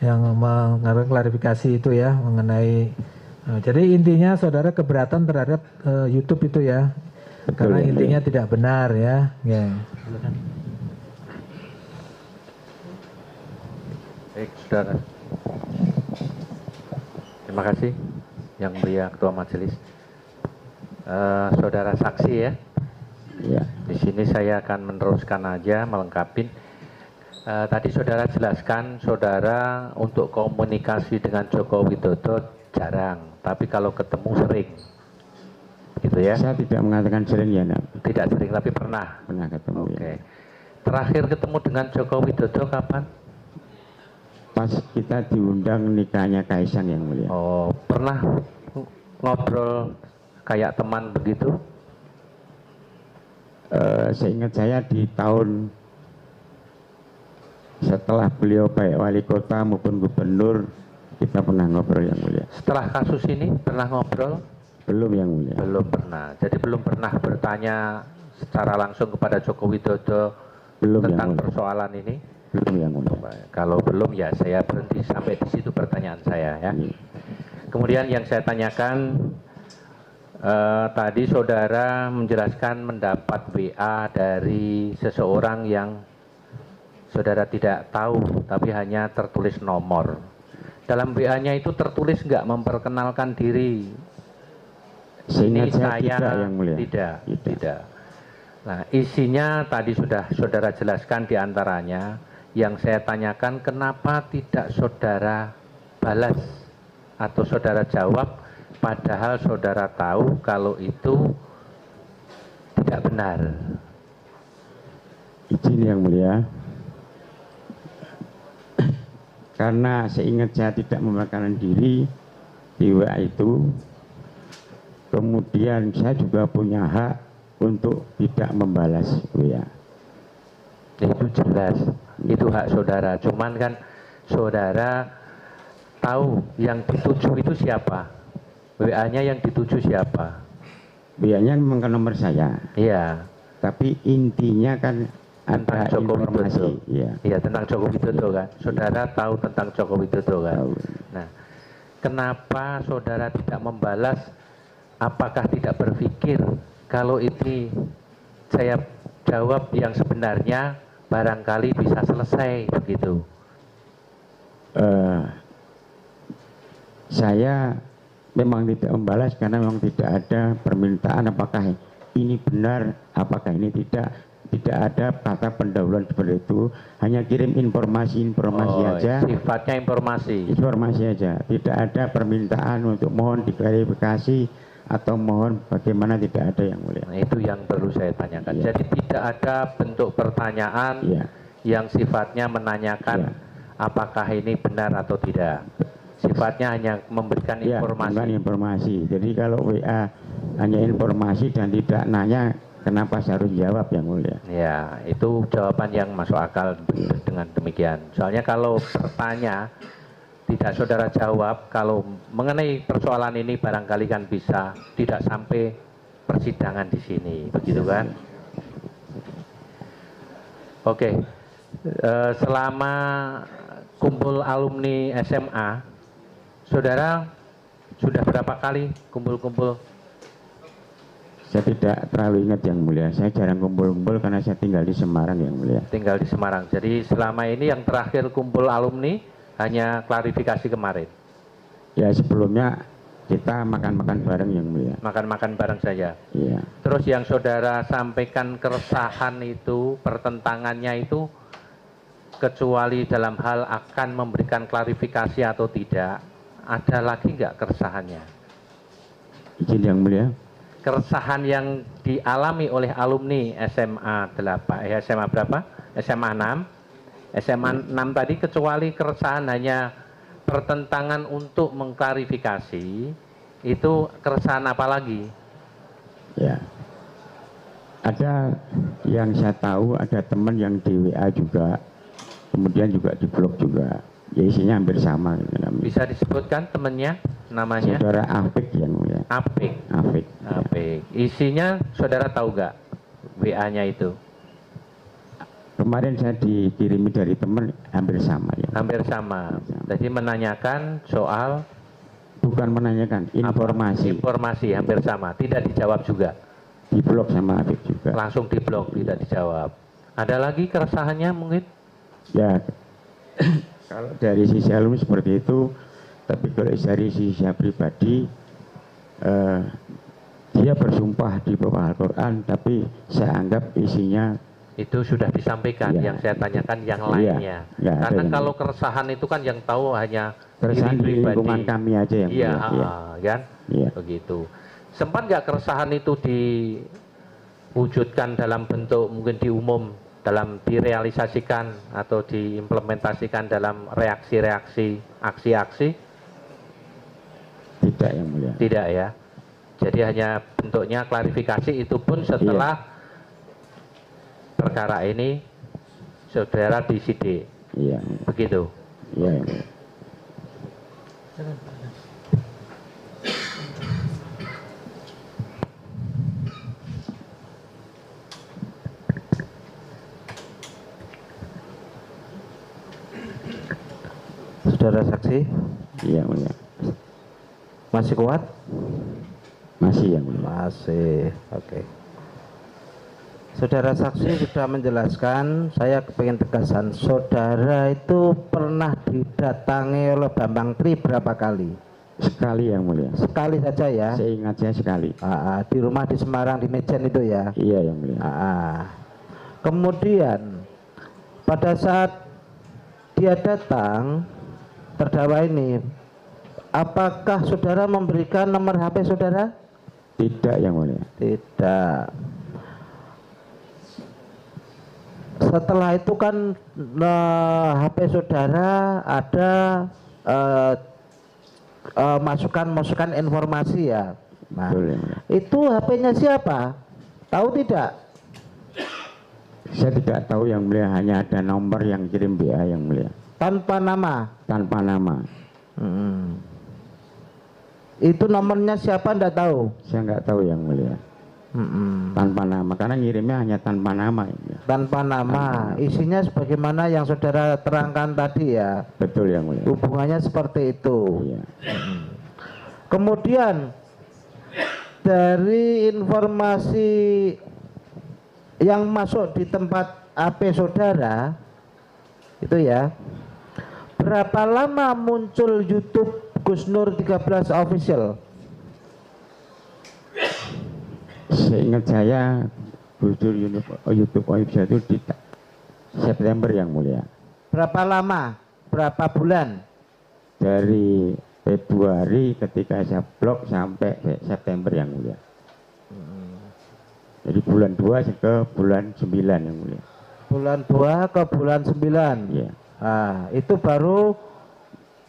yang mengambil klarifikasi itu ya mengenai. Jadi intinya saudara keberatan terhadap YouTube itu ya. Betul, karena intinya tidak benar ya. Baik, saudara. Terima kasih yang mulia Ketua Majelis. Saudara saksi ya. Ya. Di sini saya akan meneruskan aja, melengkapi. Tadi saudara jelaskan, saudara untuk komunikasi dengan Joko Widodo jarang, tapi kalau ketemu sering, gitu ya? Saya tidak mengatakan sering ya, Nak. Tidak sering, tapi pernah. Pernah ketemu. Oke. Ya. Terakhir ketemu dengan Joko Widodo kapan? Pas kita diundang nikahnya Kaisang yang mulia. Oh, pernah ngobrol kayak teman begitu? Seingat saya di tahun setelah beliau baik wali kota maupun gubernur, kita pernah ngobrol yang mulia. Setelah kasus ini pernah ngobrol? Belum yang mulia. Belum pernah. Jadi belum pernah bertanya secara langsung kepada Joko Widodo tentang persoalan ini? Belum yang mulia. Kalau belum ya saya berhenti sampai di situ pertanyaan saya ya. Kemudian yang saya tanyakan, tadi saudara menjelaskan mendapat WA dari seseorang yang saudara tidak tahu, tapi hanya tertulis nomor. Dalam WA-nya itu tertulis nggak memperkenalkan diri. Ini saya tidak, yang mulia. Tidak. Nah, isinya tadi sudah saudara jelaskan diantaranya. Yang saya tanyakan, kenapa tidak saudara balas atau saudara jawab, padahal saudara tahu kalau itu tidak benar. Izin yang mulia. Karena seingat saya tidak memperkenalkan diri di WA itu, kemudian saya juga punya hak untuk tidak membalas WA. Itu jelas, itu hak saudara. Cuman kan saudara tahu yang dituju itu siapa, WA-nya yang dituju siapa. WA-nya memang nomor saya. Iya. Tapi intinya kan tentang ada Joko informasi. Widodo. Iya, tentang Joko Widodo kan. Saudara tahu tentang Joko Widodo kan. Tahu. Nah, kenapa saudara tidak membalas? Apakah tidak berpikir kalau ini saya jawab yang sebenarnya barangkali bisa selesai begitu? Saya memang tidak membalas karena memang tidak ada permintaan apakah ini benar, apakah ini tidak. Tidak ada kata pendahuluan seperti itu, hanya kirim informasi aja. Sifatnya informasi. Informasi aja, tidak ada permintaan untuk mohon diklarifikasi atau mohon bagaimana, tidak ada yang mulia. Nah, itu yang perlu saya tanyakan. Ya. Jadi tidak ada bentuk pertanyaan yang sifatnya menanyakan apakah ini benar atau tidak. Sifatnya hanya memberikan informasi. Memberikan informasi. Jadi kalau WA hanya informasi dan tidak nanya, kenapa saya harus jawab yang mulia? Ya, itu jawaban yang masuk akal dengan demikian. Soalnya kalau bertanya tidak saudara jawab, kalau mengenai persoalan ini barangkali kan bisa tidak sampai persidangan di sini, begitu kan? Oke, selama kumpul alumni SMA, saudara sudah berapa kali kumpul-kumpul? Saya tidak terlalu ingat yang mulia, saya jarang kumpul-kumpul karena saya tinggal di Semarang yang mulia. Tinggal di Semarang, jadi selama ini yang terakhir kumpul alumni hanya klarifikasi kemarin? Ya, sebelumnya kita makan-makan bareng yang mulia. Makan-makan bareng saja? Iya. Terus yang saudara sampaikan keresahan itu, pertentangannya itu, kecuali dalam hal akan memberikan klarifikasi atau tidak, ada lagi nggak keresahannya? Izin yang mulia. Keresahan yang dialami oleh alumni SMA 8, SMA berapa? SMA 6. SMA 6 tadi, kecuali keresahan hanya pertentangan untuk mengklarifikasi, itu keresahan apa lagi? Ya. Ada yang saya tahu, ada teman yang di WA juga, kemudian juga di blog juga. Ya, isinya hampir sama. Bisa disebutkan temannya, namanya? Saudara Afik yang mulia. Afik. Afik. Afik. Isinya saudara tahu nggak WA-nya itu? Kemarin saya dikirimi dari teman, hampir sama ya. Hampir sama. Jadi menanyakan soal? Bukan menanyakan, informasi. Informasi hampir sama, tidak dijawab juga? Di blog sama Afik juga. Langsung di blog, tidak dijawab. Ada lagi keresahannya mungkin? Ya, kalau dari sisi alumni seperti itu, tapi kalau dari sisi saya pribadi, dia bersumpah di bawah Al-Quran, tapi saya anggap isinya itu sudah disampaikan. Yang saya tanyakan yang lainnya. Karena kalau keresahan itu kan yang tahu hanya keresahan diri pribadi. Lingkungan kami aja yang kan? Begitu. Sempat nggak keresahan itu diwujudkan dalam bentuk mungkin diumum, dalam direalisasikan atau diimplementasikan dalam reaksi-reaksi, aksi-aksi? Tidak yang mulia. Tidak ya. Jadi hanya bentuknya klarifikasi, itu pun setelah perkara ini saudara disidik. Iya. Begitu. Iya. Saudara saksi? Iya, mulia. Masih kuat? Masih yang mulia. Masih. Oke. Saudara saksi sudah menjelaskan, saya pengen tegasan, saudara itu pernah didatangi oleh Bambang Tri berapa kali? Sekali yang mulia. Sekali saja ya? Seingat saya sekali. Di rumah di Semarang di Mejen itu ya? Iya yang mulia. Kemudian pada saat dia datang, terdakwa ini, apakah saudara memberikan nomor HP saudara? Tidak yang mulia. Tidak. Setelah itu kan HP saudara ada masukan informasi ya. Nah, betul, ya. Itu HP-nya siapa? Tahu tidak? Saya tidak tahu yang mulia, hanya ada nomor yang kirim WA yang mulia. Tanpa nama? Tanpa nama. Itu nomornya siapa enggak tahu? Saya nggak tahu yang mulia. Tanpa nama, karena ngirimnya hanya tanpa nama ya. Tanpa nama, isinya sebagaimana yang saudara terangkan tadi ya. Betul yang mulia. Hubungannya seperti itu. Iya. Kemudian dari informasi yang masuk di tempat HP saudara itu ya, berapa lama muncul YouTube Gus Nur 13 official? Seingat saya YouTube official itu di September yang mulia. Berapa lama? Berapa bulan? Dari Februari ketika saya blog sampai September yang mulia. Jadi bulan 2 ke bulan 9 yang mulia. Bulan 2 ke bulan 9. Iya. Itu baru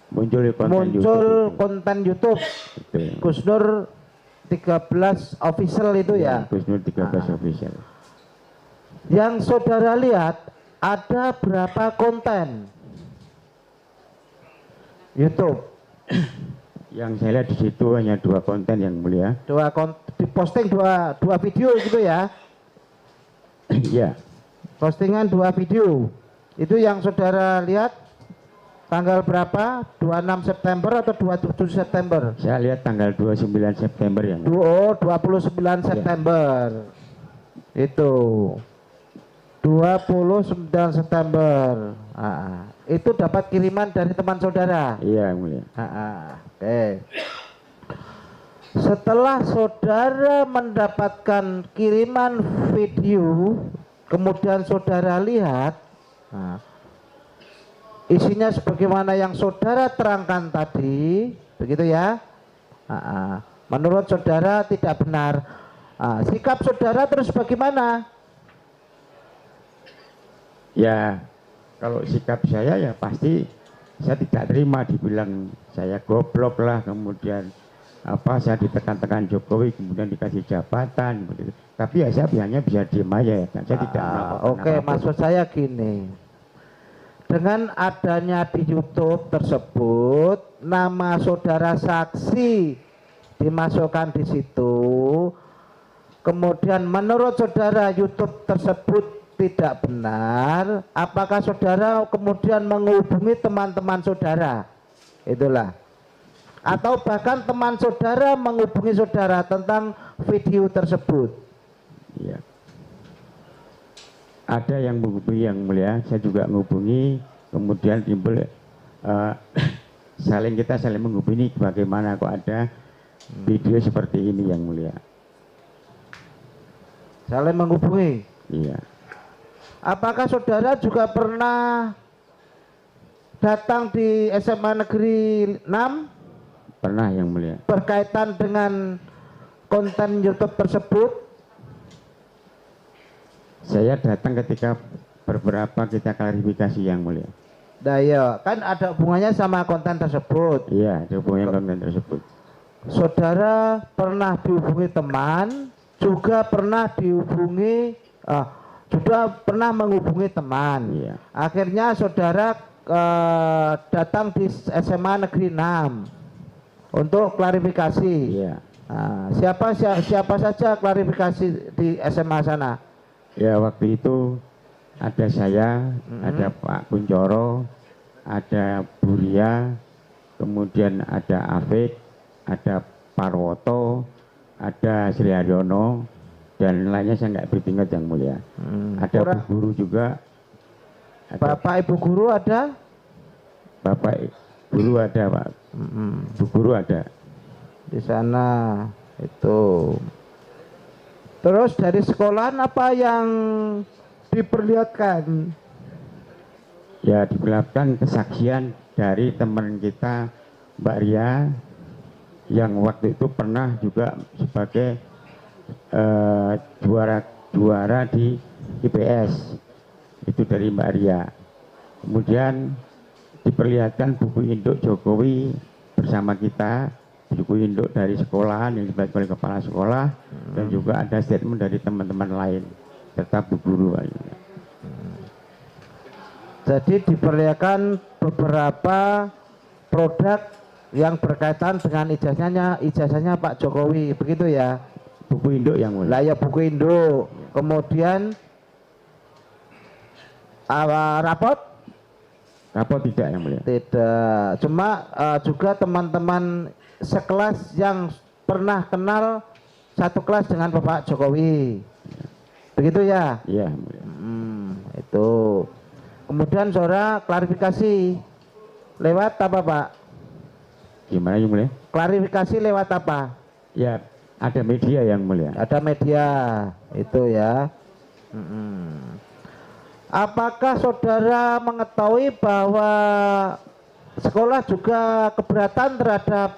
muncul konten YouTube. Betul. Gus Nur 13 official itu ya. Gus Nur 13 official. Yang saudara lihat ada berapa konten YouTube? Yang saya lihat di situ hanya 2 konten yang mulia. Diposting dua video gitu ya? Iya. Postingan 2 video. Itu yang saudara lihat tanggal berapa? 26 September atau 27 September? Saya lihat tanggal 29 September yang 29 September. Itu 29 September. Itu dapat kiriman dari teman saudara. Iya, yang mulia. Oke. Setelah saudara mendapatkan kiriman video, kemudian saudara lihat, isinya sebagaimana yang saudara terangkan tadi, begitu ya. Menurut saudara tidak benar. Sikap saudara terus bagaimana? Ya, kalau sikap saya ya pasti saya tidak terima dibilang saya goblok lah, kemudian saya ditekan-tekan Jokowi, kemudian dikasih jabatan begitu. Tapi ya saya hanya bisa diem aja ya. Saya tidak melakukan Oke, maksud saya gini. Dengan adanya di YouTube tersebut, nama saudara saksi dimasukkan di situ. Kemudian menurut saudara YouTube tersebut tidak benar, apakah saudara kemudian menghubungi teman-teman saudara? Itulah. Atau bahkan teman saudara menghubungi saudara tentang video tersebut? Iya. Ada yang menghubungi yang mulia, saya juga menghubungi, kemudian timbul kita saling menghubungi, bagaimana kok ada video seperti ini yang mulia. Saling menghubungi? Iya. Apakah saudara juga pernah datang di SMA Negeri 6? Pernah yang mulia. Berkaitan dengan konten YouTube tersebut? Saya datang ketika beberapa kita klarifikasi yang mulia. Nah ya, kan ada hubungannya sama konten tersebut. Iya, ada hubungannya konten tersebut. Saudara pernah dihubungi teman, juga pernah dihubungi, sudah pernah menghubungi teman. Iya. Akhirnya saudara datang di SMA Negeri 6 untuk klarifikasi. Iya. Siapa saja klarifikasi di SMA sana? Ya, waktu itu ada saya, ada Pak Kuncoro, ada Buria, kemudian ada Afik, ada Parwoto, ada Sri Haryono, dan lainnya saya nggak bertingkat yang mulia. Ada Bu Guru juga. Bapak Ibu Guru ada? Bapak Guru ada Pak. Bu Guru ada. Di sana itu. Terus dari sekolahan apa yang diperlihatkan? Ya, diperlihatkan kesaksian dari teman kita Mbak Ria yang waktu itu pernah juga sebagai juara di IPS, itu dari Mbak Ria. Kemudian diperlihatkan buku induk Jokowi bersama kita, buku induk dari sekolahan yang dibuat oleh kepala sekolah, dan juga ada statement dari teman-teman lain serta Bu Guru. Jadi diperlihatkan beberapa produk yang berkaitan dengan ijazahnya Pak Jokowi, begitu ya? Buku induk yang mulia. Lah ya, buku induk. Kemudian rapot? Rapot tidak yang mulia. Tidak. Cuma juga teman-teman sekelas yang pernah kenal satu kelas dengan Bapak Jokowi, begitu ya? Iya yang mulia. Itu. Kemudian saudara klarifikasi lewat apa Pak? Gimana yang mulia? Klarifikasi lewat apa? Ya, ada media yang mulia. Ada media, itu ya. Apakah saudara mengetahui bahwa sekolah juga keberatan terhadap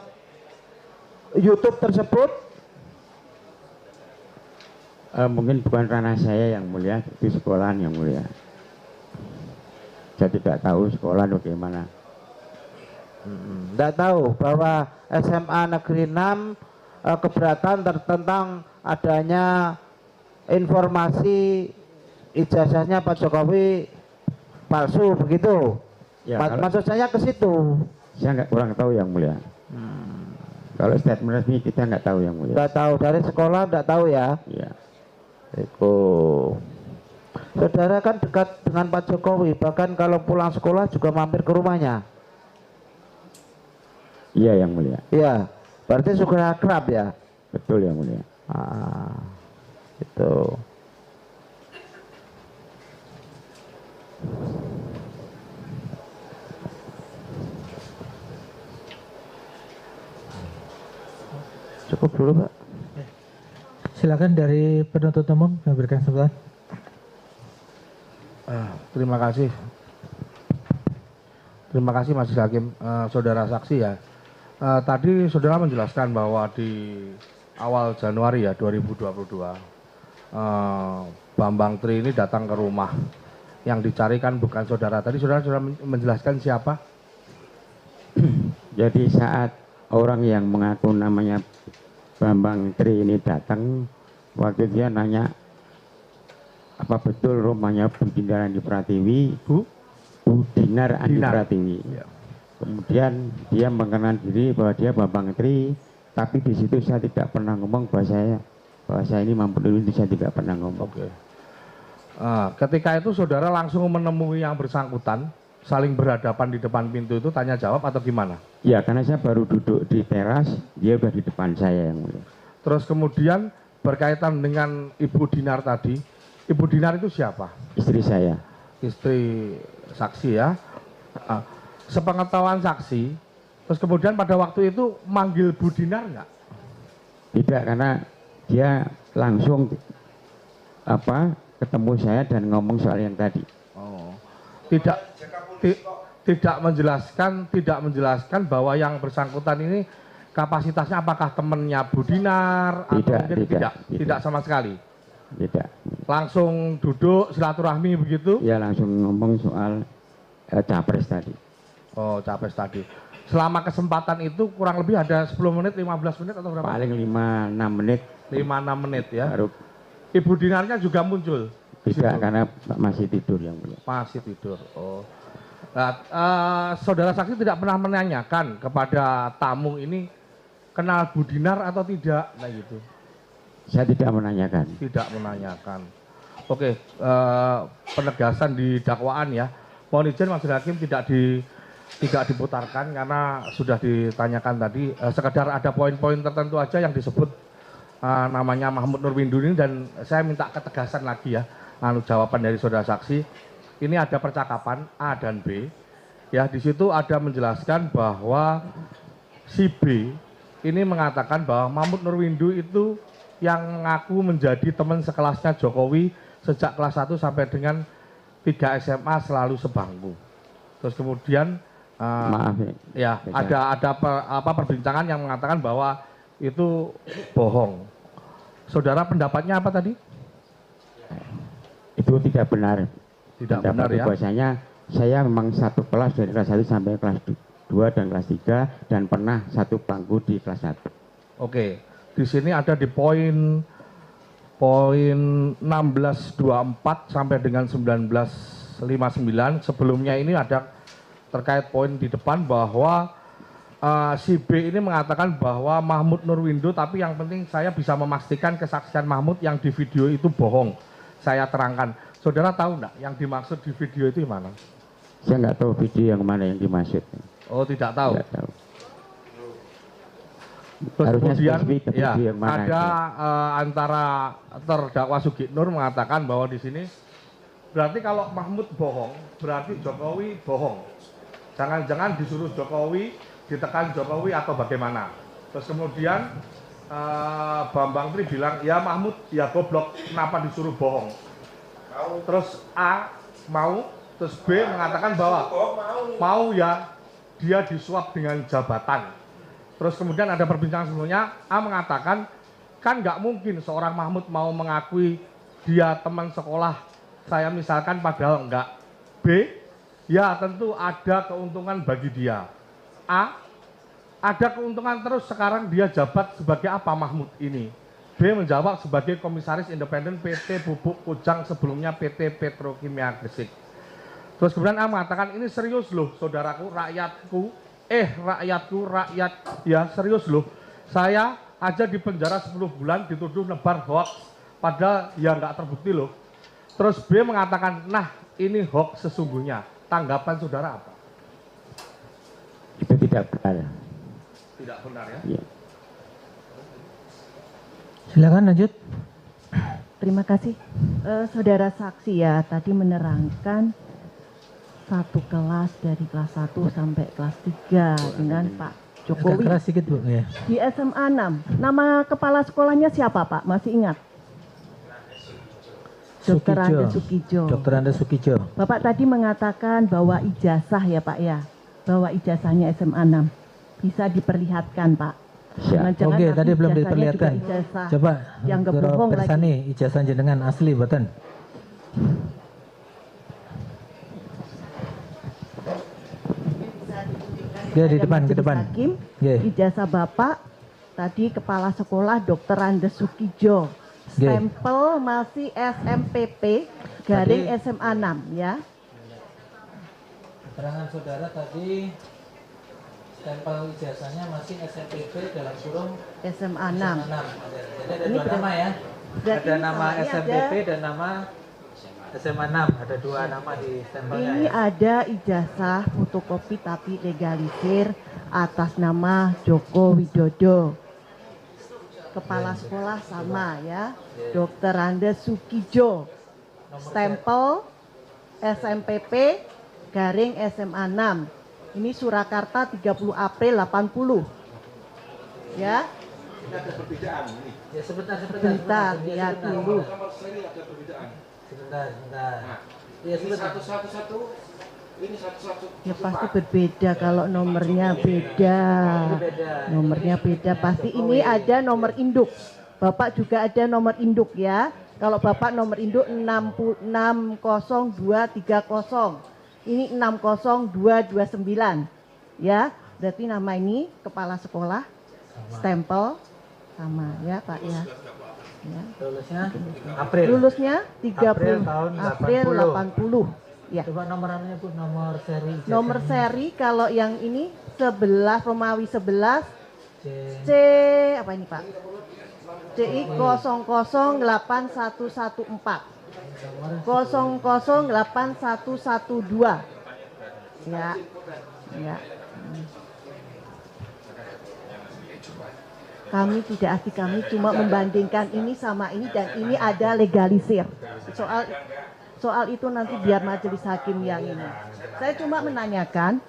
YouTube tersebut? Mungkin bukan ranah saya yang mulia, itu sekolahan yang mulia. Saya tidak tahu sekolah bagaimana. Tidak tahu bahwa SMA Negeri 6 keberatan tentang adanya informasi ijazahnya Pak Jokowi palsu, begitu? Ya, Maksud saya ke situ. Saya nggak kurang tahu yang mulia. Kalau statement resmi kita nggak tahu yang mulia. Nggak tahu, dari sekolah nggak tahu ya? Iya. Itu. Saudara kan dekat dengan Pak Jokowi, bahkan kalau pulang sekolah juga mampir ke rumahnya. Iya yang mulia. Iya, berarti sudah akrab ya? Betul yang mulia. Itu. Cukup dulu Pak. Silakan dari penuntut umum memberikan kesempatan. Terima kasih. Terima kasih Majelis Hakim, saudara saksi ya. Tadi saudara menjelaskan bahwa di awal Januari ya 2022 Bambang Tri ini datang ke rumah. Yang dicarikan bukan saudara. Tadi saudara sudah menjelaskan siapa? Jadi saat orang yang mengaku namanya Bambang Tri ini datang, waktu dia nanya apa betul rumahnya Bu Dinar Andi Pratiwi, Bu Dinar Andi Pratiwi. Ya. Kemudian dia mengenal diri bahwa dia Bambang Tri, tapi di situ saya tidak pernah ngomong bahwa saya ini mampu dulu, itu saya tidak pernah ngomong. Oke. Ketika itu saudara langsung menemui yang bersangkutan, saling berhadapan di depan pintu itu, tanya jawab atau gimana? Ya, karena saya baru duduk di teras, dia udah di depan saya yang mulia. Terus kemudian berkaitan dengan Ibu Dinar tadi, Ibu Dinar itu siapa? Istri saya. Istri saksi ya. Sepengetahuan saksi, terus kemudian pada waktu itu manggil Bu Dinar nggak? Tidak, karena dia langsung ketemu saya dan ngomong soal yang tadi. Oh, tidak menjelaskan bahwa yang bersangkutan ini kapasitasnya apakah temannya Bu Dinar atau mungkin tidak sama sekali. Tidak. Langsung duduk silaturahmi begitu? Ya, langsung ngomong soal capres tadi. Oh, capres tadi. Selama kesempatan itu kurang lebih ada 10 menit, 15 menit atau berapa? Paling 5-6 menit. 5-6 menit ya. Baru. Ibu Dinarnya juga muncul? Tidak, karena masih tidur yang mulia. Masih tidur. Oh. Nah, saudara saksi tidak pernah menanyakan kepada tamu ini kenal Bu Dinar atau tidak, nah gitu. Saya tidak menanyakan. Tidak menanyakan. Oke, penegasan di dakwaan ya. Mohon izin Majelis Hakim tidak diputarkan karena sudah ditanyakan tadi. Sekedar ada poin-poin tertentu aja yang disebut namanya Mahmud Nurwindu ini, dan saya minta ketegasan lagi ya, jawaban dari saudara saksi. Ini ada percakapan A dan B. Ya, di situ ada menjelaskan bahwa si B ini mengatakan bahwa Mahmud Nurwindu itu yang ngaku menjadi teman sekelasnya Jokowi sejak kelas 1 sampai dengan 3 SMA selalu sebangku. Terus kemudian maaf ya, ada perbincangan yang mengatakan bahwa itu bohong. Saudara pendapatnya apa tadi? Itu tidak benar. Tidak benar ya. Bahwasanya saya memang satu kelas dari kelas 1 sampai kelas 2 dan kelas 3 dan pernah satu bangku di kelas 1. Oke, di sini ada di poin 1624 sampai dengan 1959. Sebelumnya ini ada terkait poin di depan bahwa si B ini mengatakan bahwa Mahmud Nurwindu, tapi yang penting saya bisa memastikan kesaksian Mahmud yang di video itu bohong. Saya terangkan. Saudara tahu enggak yang dimaksud di video itu mana? Saya nggak tahu video yang mana yang dimaksud. Oh, tidak tahu. Tidak tahu. Terus Harusnya kemudian ya, yang mana ada antara terdakwa Sugiknur mengatakan bahwa di sini berarti kalau Mahmud bohong, berarti Jokowi bohong. Jangan-jangan disuruh Jokowi, ditekan Jokowi atau bagaimana. Terus kemudian Bambang Tri bilang, ya Mahmud ya goblok, kenapa disuruh bohong. Terus A mau, terus B mengatakan bahwa mau ya dia disuap dengan jabatan. Terus kemudian ada perbincangan sebelumnya, A mengatakan kan nggak mungkin seorang Mahmud mau mengakui dia teman sekolah saya misalkan padahal enggak. B, ya tentu ada keuntungan bagi dia. A, ada keuntungan terus sekarang dia jabat sebagai apa Mahmud ini. B menjawab sebagai komisaris independen PT Pupuk Kujang, sebelumnya PT Petrokimia Gresik. Terus kemudian A mengatakan ini serius loh saudaraku, rakyatku, rakyat, ya serius loh. Saya aja di penjara 10 bulan dituduh nebar hoax, padahal ya nggak terbukti loh. Terus B mengatakan, nah ini hoax sesungguhnya. Tanggapan saudara apa? Itu tidak benar. Tidak benar ya? Ya. Silakan lanjut. Terima kasih. Saudara saksi ya tadi menerangkan satu kelas dari kelas 1 sampai kelas 3 dengan Pak Jokowi. Agak keras sedikit Bu ya. Di SMA 6. Nama kepala sekolahnya siapa Pak? Masih ingat? Dr. Anda Sukijo. Dr. Anda Sukijo. Bapak tadi mengatakan bahwa ijazah ya Pak ya. Bahwa ijazahnya SMA 6. Bisa diperlihatkan Pak. Oke, tadi belum diperlihatkan. Coba yang bohong lagi. Ijazah jenengan asli boten. Ya di depan, ke depan. Hakim, ijazah Bapak tadi kepala sekolah Dr. Andes Sukijo. Stempel masih SMPP garing SMA 6 ya. Keterangan saudara tadi stempel ijazahnya masih SMPP dalam kurung SMA 6. Jadi ada dua nama ya. Ada nama SMPP dan nama SMA 6. Ada dua nama di stempelnya. Ini ada ijazah fotokopi tapi legalisir atas nama Joko Widodo. Kepala sekolah sama ya. Dr. Andes Sukijo. Stempel SMPP garing SMA 6. Ini Surakarta 30 April 80. Ya. Ada perbedaan ini. Ya sebentar. Lihat dulu. Sebentar. Ya satu-satu. Ini satu-satu. Ya pasti berbeda kalau nomornya beda. Nomornya beda. Pasti ini ada nomor induk. Bapak juga ada nomor induk ya. Kalau Bapak nomor induk 60230. Ini 60229 ya, berarti nama ini kepala sekolah sama. Stempel sama ya Pak ya. Lulusnya April. Lulusnya 30 April 80. Ya. Coba nomornya Bu, nomor seri. Nomor seri kalau yang ini 11 Romawi 11 C apa ini Pak? CI 008114. 008112 ya. Kami tidak arti, kami cuma membandingkan ini sama ini dan ini ada legalisir. Soal itu nanti biar majelis hakim yang ini. Saya cuma menanyakan,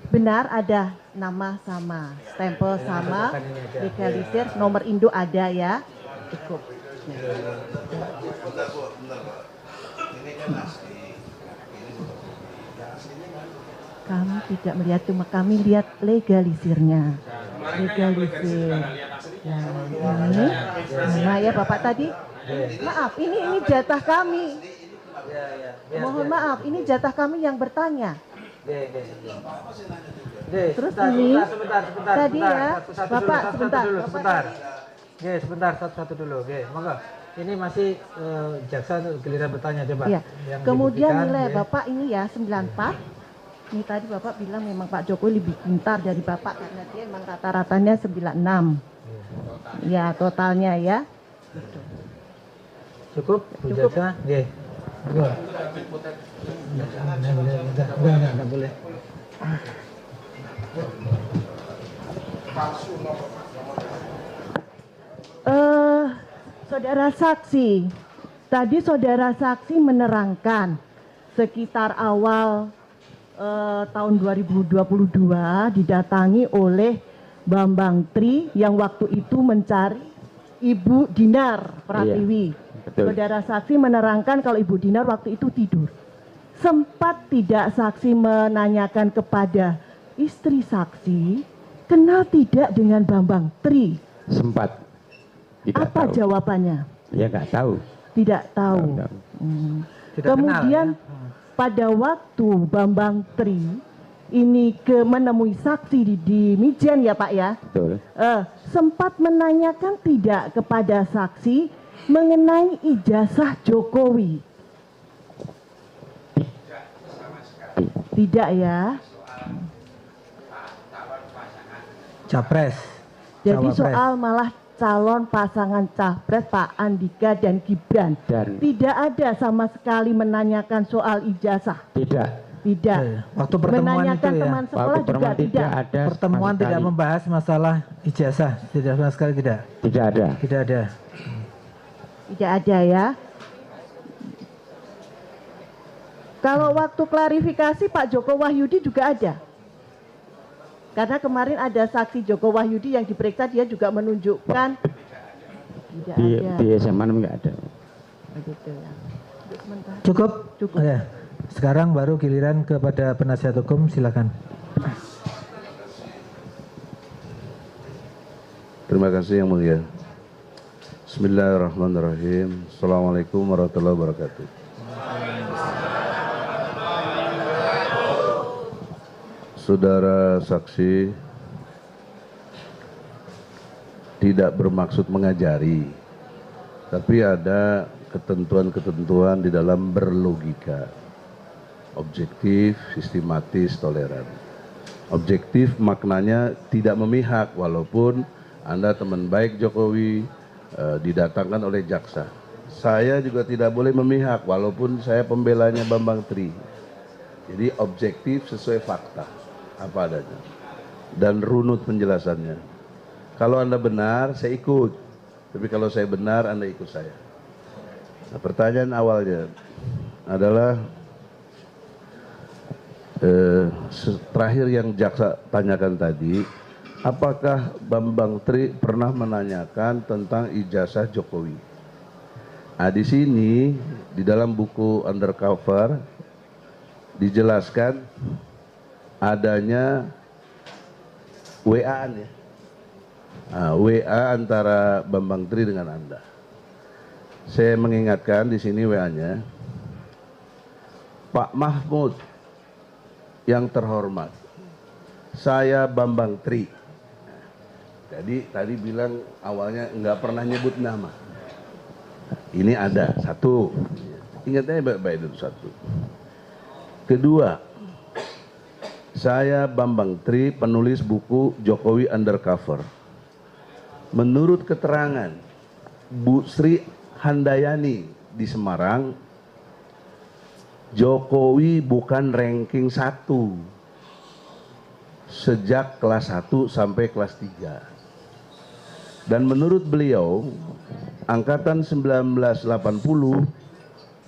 benar ada nama sama, stempel sama, legalisir, nomor induk ada ya, cukup. Kami tidak melihat, cuma kami lihat legalisirnya. Legalisir. Nah, ini nama ya Bapak tadi. Maaf, ini jatah kami. Mohon maaf, ini jatah kami yang bertanya. Terus ini tadi ya, Bapak sebentar. Sebentar satu-satu dulu. Monggo. Ini masih jaksa giliran bertanya coba. Ya. Kemudian nilai Bapak ini ya 94. Ini tadi Bapak bilang memang Pak Jokowi lebih pintar dari Bapak karena dia memang rata-ratanya 96. Ya, totalnya ya. Cukup, Bu Jaksa? Nggih. Enggak boleh. Saudara saksi, tadi saudara saksi menerangkan sekitar awal tahun 2022 didatangi oleh Bambang Tri yang waktu itu mencari Ibu Dinar Pratiwi. Betul. Saudara saksi menerangkan kalau Ibu Dinar waktu itu tidur. Sempat tidak saksi menanyakan kepada istri saksi, kenal tidak dengan Bambang Tri? Sempat. Tidak Apa tahu. jawabannya? Ya nggak tahu. Tidak tahu. Tahu. Tidak Kemudian kenal, ya? pada waktu Bambang Tri ini menemui saksi di Mijen ya Pak ya, Betul. sempat menanyakan tidak kepada saksi mengenai ijazah Jokowi? Tidak ya. Capres. Jadi Cawapres. soal malah calon pasangan capres Pak Andika dan Gibran. Dan Tidak ada sama sekali menanyakan soal ijazah. tidak. Tidak. Waktu pertemuan Menanyakan itu ya. teman sekolah Waktu juga pertemuan tidak. tidak ada. Pertemuan sama tidak sekali. membahas masalah ijazah, tidak sama sekali tidak. Tidak ada. Tidak ada. Tidak ada ya. Kalau waktu klarifikasi Pak Joko Wahyudi juga ada. Karena kemarin ada saksi Joko Wahyudi yang diperiksa, dia juga menunjukkan tidak ada. Di SMA nggak ada. Begitu ya. Untuk sementara. Cukup? Cukup. Ya. Sekarang baru giliran kepada penasihat hukum, silakan. Terima kasih Yang Mulia. Bismillahirrahmanirrahim. Assalamualaikum warahmatullahi wabarakatuh. Saudara saksi, tidak bermaksud mengajari, tapi ada ketentuan-ketentuan di dalam berlogika. Objektif, sistematis, toleran. Objektif maknanya tidak memihak, walaupun Anda teman baik Jokowi, didatangkan oleh jaksa. Saya juga tidak boleh memihak, walaupun saya pembelanya Bambang Tri. Jadi objektif sesuai fakta, apa adanya. Dan runut penjelasannya. Kalau Anda benar, saya ikut. Tapi kalau saya benar, Anda ikut saya. Nah, pertanyaan awalnya adalah terakhir yang jaksa tanyakan tadi, apakah Bambang Tri pernah menanyakan tentang ijazah Jokowi? Nah, di sini di dalam buku Undercover dijelaskan adanya WA-an ya. Nah, WA antara Bambang Tri dengan Anda. Saya mengingatkan di sini WA-nya. Pak Mahfud yang terhormat, saya Bambang Tri. Jadi tadi bilang awalnya nggak pernah nyebut nama. Ini ada satu. Ingatnya baik-baik itu satu. Kedua, saya Bambang Tri, penulis buku Jokowi Undercover. Menurut keterangan Bu Sri Handayani di Semarang, Jokowi bukan ranking 1 sejak kelas 1 sampai kelas 3. Dan menurut beliau, angkatan 1980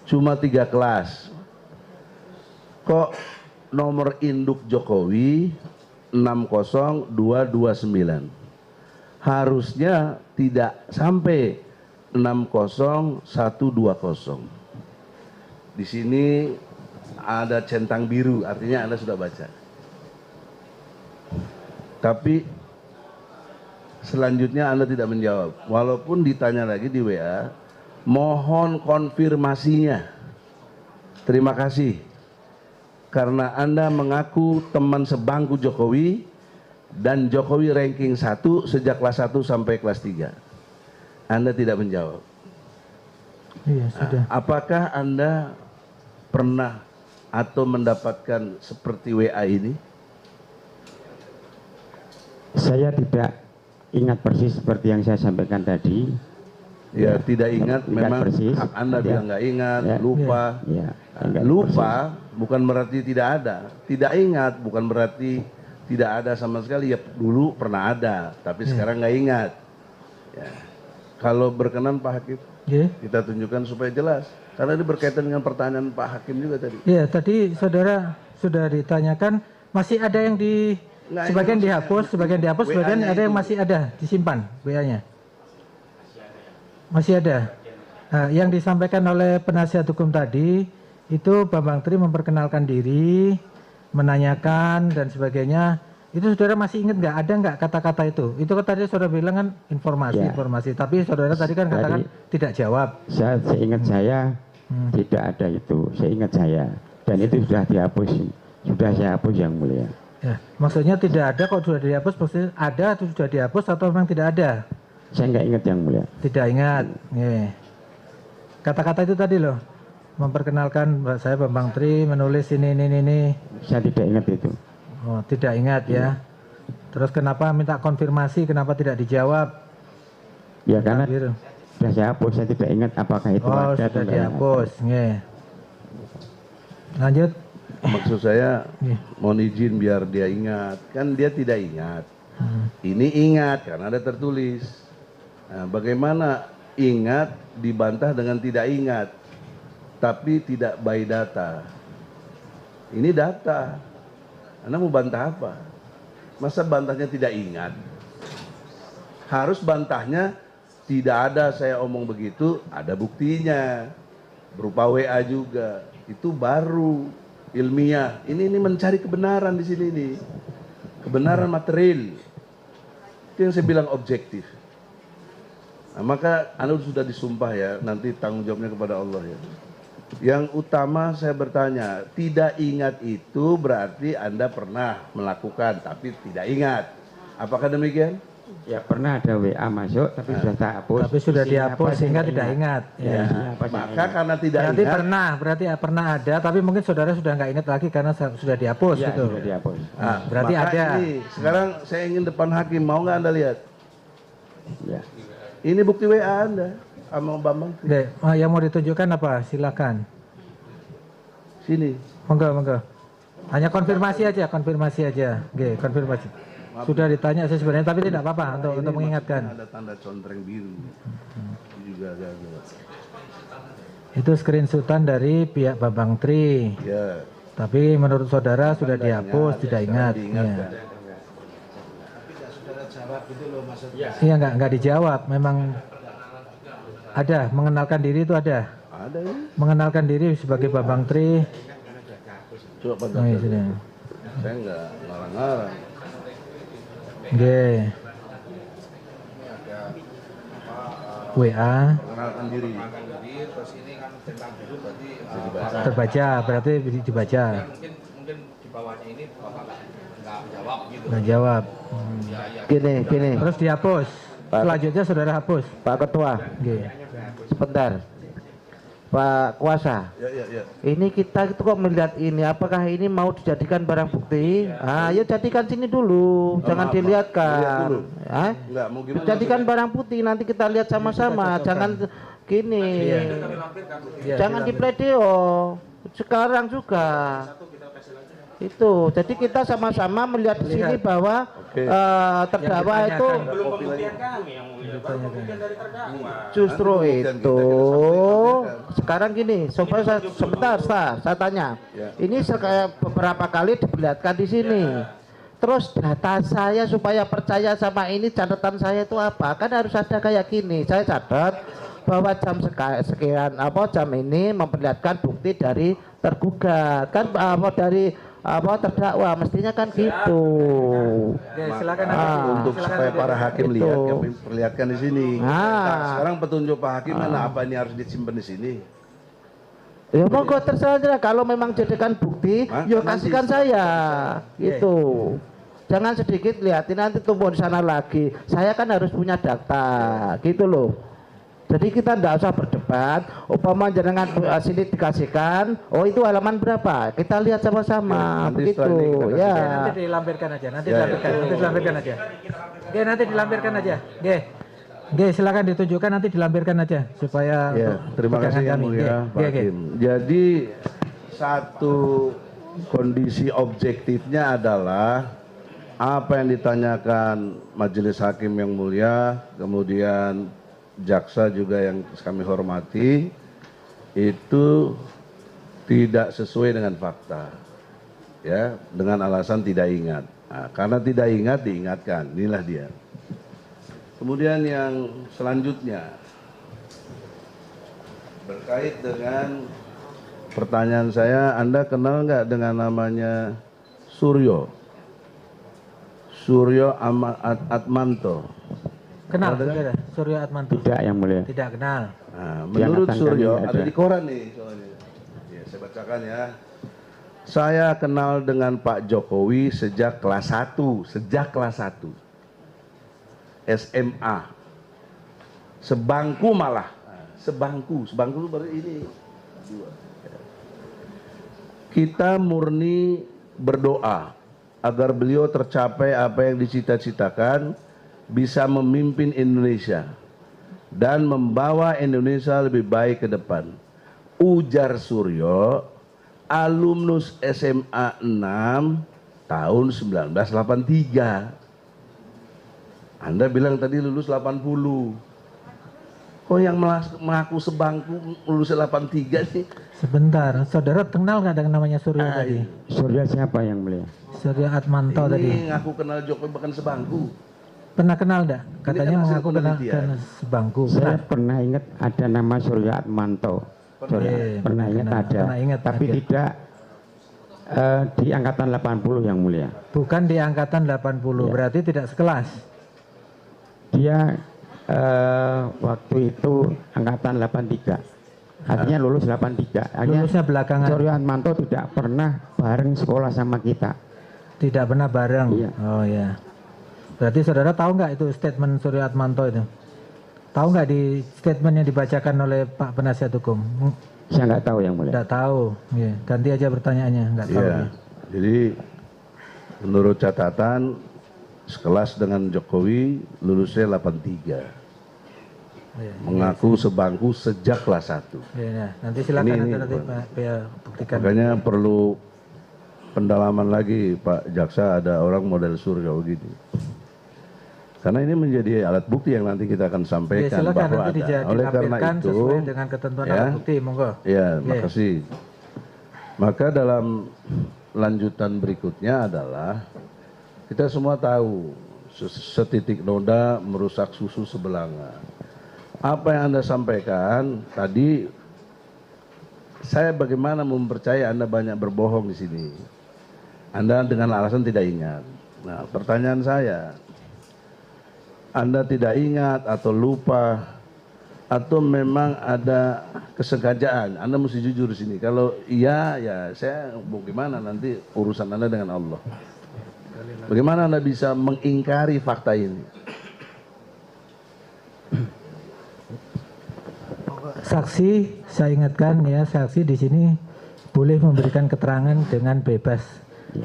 cuma 3 kelas. Kok nomor induk Jokowi 60229? Harusnya tidak sampai 60120. Di sini ada centang biru, artinya Anda sudah baca. Tapi selanjutnya Anda tidak menjawab. Walaupun ditanya lagi di WA, mohon konfirmasinya. Terima kasih. Karena Anda mengaku teman sebangku Jokowi dan Jokowi ranking 1 sejak kelas 1 sampai kelas 3. Anda tidak menjawab. Iya, sudah. Apakah Anda pernah atau mendapatkan seperti WA ini? Saya tidak ingat persis seperti yang saya sampaikan tadi. Ya, tidak ingat, memang persis. hak Anda bilang nggak ingat, Ya. lupa. Ya, Lupa bukan berarti tidak ada. Tidak ingat bukan berarti tidak ada sama sekali. Ya, dulu pernah ada, tapi sekarang nggak ingat. Ya. Kalau berkenan Pak Hakim, kita tunjukkan supaya jelas. Karena ini berkaitan dengan pertanyaan Pak Hakim juga tadi. Iya, tadi saudara sudah ditanyakan, masih ada yang sebagian dihapus, sebagian ada yang masih ada disimpan WA-nya. Masih ada. Nah, yang disampaikan oleh penasihat hukum tadi itu Bambang Tri memperkenalkan diri, menanyakan dan sebagainya. Itu saudara masih ingat nggak? Ada nggak kata-kata itu? Itu tadi saudara bilang kan informasi. Tapi saudara tadi kan katakan tidak jawab. Seingat saya tidak ada itu. Seingat saya. Dan itu sudah dihapus. Sudah saya hapus yang mulia. Ya, maksudnya tidak ada kok sudah dihapus, maksudnya ada atau sudah dihapus atau memang tidak ada? Saya nggak ingat yang mulia. Tidak ingat. Kata-kata itu tadi loh, memperkenalkan saya Bambang Tri menulis ini. Saya tidak ingat itu. Oh, tidak ingat ya. Terus kenapa minta konfirmasi, kenapa tidak dijawab? Ya karena sudah saya hapus, saya tidak ingat apakah itu ada atau tidak dihapus. Lanjut. Maksud saya, mohon izin biar dia ingat. Kan dia tidak ingat. Ini ingat karena ada tertulis. Nah, bagaimana ingat dibantah dengan tidak ingat, tapi tidak by data. Ini data. Anda mau bantah apa? Masa bantahnya tidak ingat? Harus bantahnya tidak ada saya omong begitu, ada buktinya. Berupa WA juga. Itu baru ilmiah. Ini mencari kebenaran di sini nih. Kebenaran material. Itu yang saya bilang objektif. Nah, maka Anda sudah disumpah ya, nanti tanggung jawabnya kepada Allah ya. Yang utama saya bertanya, tidak ingat itu berarti Anda pernah melakukan tapi tidak ingat. Apakah demikian? Ya pernah ada WA masuk tapi sudah tak hapus. Tapi sudah dihapus sehingga tidak ingat. Maka karena tidak berarti ingat. Berarti pernah ada tapi mungkin saudara sudah nggak ingat lagi karena sudah dihapus gitu. Sudah dihapus. Nah, berarti ada. Ini, sekarang saya ingin depan hakim, mau nggak Anda lihat? Ya. Ini bukti WA Anda sama Bambang. Yang mau ditunjukkan apa? Silakan. Sini. Monggo. Hanya konfirmasi aja. Oke, konfirmasi. Sudah ditanya saya sebenarnya tapi tidak apa-apa untuk mengingatkan. Ada tanda contreng biru. Juga agak. Itu screenshotan dari pihak Bambang Tri. Ya. Tapi menurut saudara sudah dihapus, tidak ingat. Iya nggak dijawab. Memang ada mengenalkan diri itu ada. Ada ya. Mengenalkan diri sebagai Bambang Tri. Coba Saya nggak ngarang-ngarang. WA. Mengenalkan diri. Terbaca, berarti dibaca. Mungkin di bawahnya ini Bapak nggak jawab gitu. Nggak jawab. Gini. Terus dihapus. Selanjutnya saudara hapus. Pak Ketua, sebentar. Pak Kuasa, Ya. ini kita itu kok melihat ini, apakah ini mau dijadikan barang bukti? Ya jadikan sini dulu, jangan dilihatkan. Enggak, mau gimana? Jadikan barang bukti, nanti kita lihat sama-sama, jangan gini, jangan di pledeo, sekarang juga. Itu. Jadi kita sama-sama melihat di sini bahwa terdakwa itu justru itu. Sekarang gini, sebentar, saya tanya. Ini beberapa kali diperlihatkan di sini. Terus data saya supaya percaya sama ini, catatan saya itu apa? Kan harus ada kayak gini. Saya catat bahwa jam sekian jam ini memperlihatkan bukti dari tergugat. Kan dari terdakwa mestinya kan gitu. Oke, silakan untuk supaya para hakim lihat, kami perlihatkan di sini. Nah, sekarang petunjuk Pak Hakim mana apa ini harus disimpan di sini? Ya monggo terserah, kalau memang jadikan bukti, yuk kasihkan saya. Gitu. Jangan sedikit lihatin nanti tumbuh di sana lagi. Saya kan harus punya data, gitu loh. Jadi kita tidak usah berdebat. Umpama jenengan sini dikasihkan, oh itu halaman berapa? Kita lihat sama-sama, begitu. Ya. Nanti dilampirkan aja. Nanti dilampirkan aja. Oke, nanti dilampirkan aja. Oke, silakan ditunjukkan, nanti dilampirkan aja supaya. Ya, terima kasih yang mulia Pak Hakim. Jadi satu kondisi objektifnya adalah apa yang ditanyakan majelis hakim yang mulia, kemudian jaksa juga yang kami hormati, itu tidak sesuai dengan fakta, ya, dengan alasan tidak ingat. Nah, karena tidak ingat diingatkan, inilah dia. Kemudian yang selanjutnya berkait dengan pertanyaan saya, Anda kenal nggak dengan namanya Suryo Atmanto? Kenal, saudara? Suryo Atmanto? Tidak, yang mulia. Tidak kenal. Nah, menurut Suryo, ada di koran nih soalnya. Ya, saya bacakan ya. Saya kenal dengan Pak Jokowi sejak kelas 1, SMA. Sebangku malah. Sebangku itu baru ini. Kita murni berdoa agar beliau tercapai apa yang dicita-citakan, bisa memimpin Indonesia dan membawa Indonesia lebih baik ke depan. Ujar Suryo, alumnus SMA 6 tahun 1983. Anda bilang tadi lulus 80. Kok yang mengaku sebangku lulus 83 sih? Sebentar, saudara kenal nggak dengan namanya Suryo tadi? Suryo siapa yang mulia? Suryo Atmanto tadi. Ini ngaku kenal Jokowi bahkan sebangku. Pernah kenal enggak? Katanya mengaku kenal sebangku. Saya pernah ingat ada nama Suryo Atmanto. Pernah ingat ada. Tapi tidak di angkatan 80 yang mulia. Bukan di angkatan 80, ya. Berarti tidak sekelas. Dia waktu itu angkatan 83. Artinya lulus 83. Lulusnya belakangan. Suryo Atmanto tidak pernah bareng sekolah sama kita. Tidak pernah bareng. Iya. Oh ya. Berarti saudara tahu nggak itu statement Suryo Atmanto itu? Tahu nggak di statement yang dibacakan oleh Pak Penasihat Hukum? Saya nggak tahu yang mulia. Nggak tahu. Ya. Ganti aja pertanyaannya. Nggak tahu. Ya. Jadi menurut catatan sekelas dengan Jokowi lulusnya 83. Mengaku sebangku sejak kelas 1. Ya. Nanti silakan nanti buktikan. Makanya perlu pendalaman lagi Pak Jaksa, ada orang model Suryo gitu. Karena ini menjadi alat bukti yang nanti kita akan sampaikan silakan, bahwa nanti ada. Oleh karena itu, sesuai dengan ketentuan alat bukti, monggo. Ya, makasih. Maka dalam lanjutan berikutnya adalah kita semua tahu setitik noda merusak susu sebelanga. Apa yang Anda sampaikan tadi, saya bagaimana mempercayai Anda banyak berbohong di sini. Anda dengan alasan tidak ingat. Nah, pertanyaan saya, Anda tidak ingat atau lupa atau memang ada kesengajaan? Anda mesti jujur di sini. Kalau iya, ya saya mau gimana, nanti urusan Anda dengan Allah. Bagaimana Anda bisa mengingkari fakta ini? Saksi, saya ingatkan ya, saksi di sini boleh memberikan keterangan dengan bebas,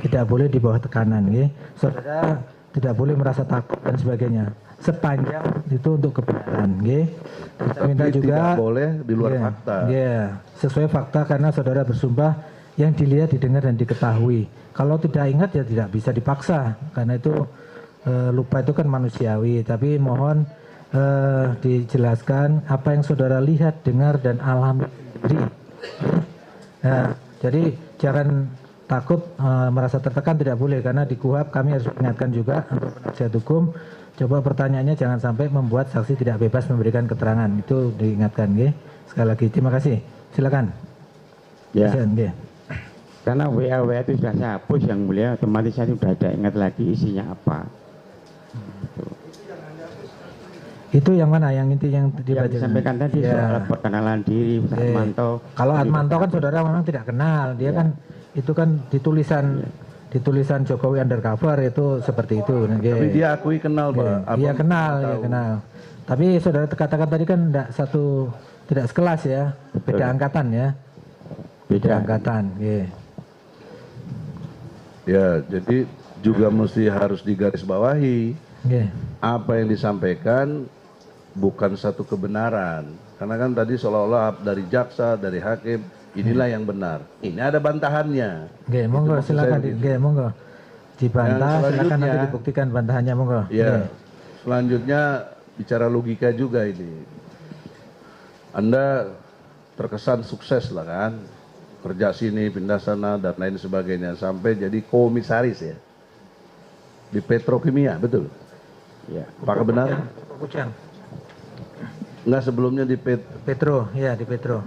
tidak boleh di bawah tekanan, ya. Saudara tidak boleh merasa takut dan sebagainya. Sepanjang itu untuk kebenaran, ya. Kita minta juga tidak boleh di luar fakta. Ya, sesuai fakta karena saudara bersumpah yang dilihat, didengar, dan diketahui. Kalau tidak ingat ya tidak bisa dipaksa, karena itu lupa itu kan manusiawi. Tapi mohon dijelaskan apa yang saudara lihat, dengar, dan alami sendiri. Nah, jadi jangan takut merasa tertekan, tidak boleh, karena di KUHP kami harus mengingatkan juga untuk penasihat hukum. Coba pertanyaannya jangan sampai membuat saksi tidak bebas memberikan keterangan, itu diingatkan, ya. Sekali lagi terima kasih. Silakan. Ya. Ya. Karena WA itu sudah saya hapus yang mulia, otomatis saya sudah tidak ingat lagi isinya apa. Itu yang mana? Yang inti yang dibaca? Yang disampaikan tadi soal perkenalan diri, Atmanto. Kalau Atmanto kan saudara memang tidak kenal, dia kan itu kan di tulisan Jokowi undercover itu seperti itu. Tapi dia akui kenal, Pak. Iya kenal, ya kenal. Tapi saudara katakan tadi kan tidak sekelas ya, beda angkatan ya. Beda angkatan, Ya, jadi juga mesti harus digarisbawahi. Apa yang disampaikan bukan satu kebenaran. Karena kan tadi seolah-olah dari jaksa, dari hakim, inilah yang benar. Ini ada bantahannya. Monggo silakan monggo. Dibantah, silakan nanti dibuktikan bantahannya, monggo. Ya. Selanjutnya bicara logika juga ini. Anda terkesan sukses lah kan. Kerja sini, pindah sana, dan lain sebagainya. Sampai jadi komisaris ya. Di petrokimia, betul? Ya. Apakah benar? Enggak, sebelumnya di Petro, ya di Petro.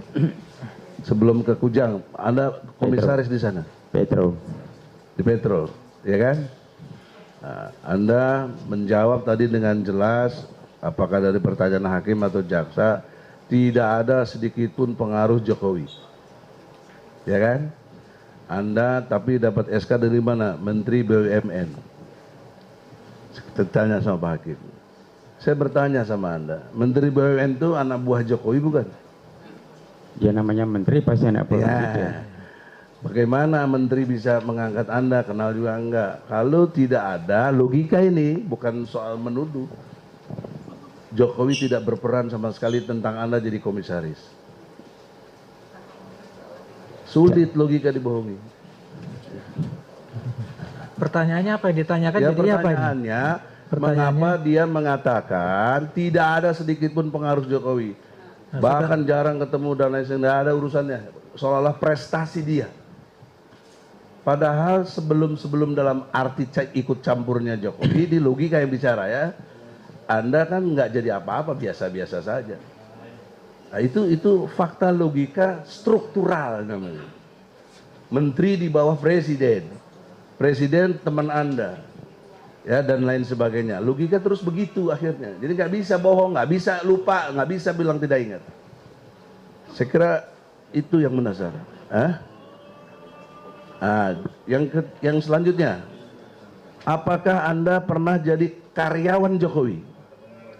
Sebelum ke Kujang, Anda komisaris di sana? Petro. Di Petro, ya kan? Nah, Anda menjawab tadi dengan jelas, apakah dari pertanyaan hakim atau jaksa, tidak ada sedikit pun pengaruh Jokowi. Ya kan? Anda tapi dapat SK dari mana? Menteri BUMN. Tanya sama Pak Hakim. Saya bertanya sama Anda, Menteri BUMN itu anak buah Jokowi bukan? Ya namanya menteri pasti anak buah presiden. Bagaimana menteri bisa mengangkat Anda, kenal juga enggak? Kalau tidak ada logika ini, bukan soal menuduh. Jokowi tidak berperan sama sekali tentang Anda jadi komisaris. Sulit logika dibohongi. Pertanyaannya apa yang ditanyakan? Ya, jadi pertanyaannya, mengapa dia mengatakan tidak ada sedikit pun pengaruh Jokowi? Bahkan jarang ketemu dan lain sebagainya, tidak ada urusannya. Seolah-olah prestasi dia. Padahal sebelum dalam arti ikut campurnya Jokowi, di logika yang bicara ya, Anda kan nggak jadi apa-apa, biasa-biasa saja. Nah, itu fakta logika struktural namanya. Menteri di bawah presiden, presiden teman Anda, ya dan lain sebagainya. Logika terus begitu akhirnya. Jadi nggak bisa bohong, nggak bisa lupa, nggak bisa bilang tidak ingat. Saya kira itu yang mendasar. Yang selanjutnya, apakah Anda pernah jadi karyawan Jokowi?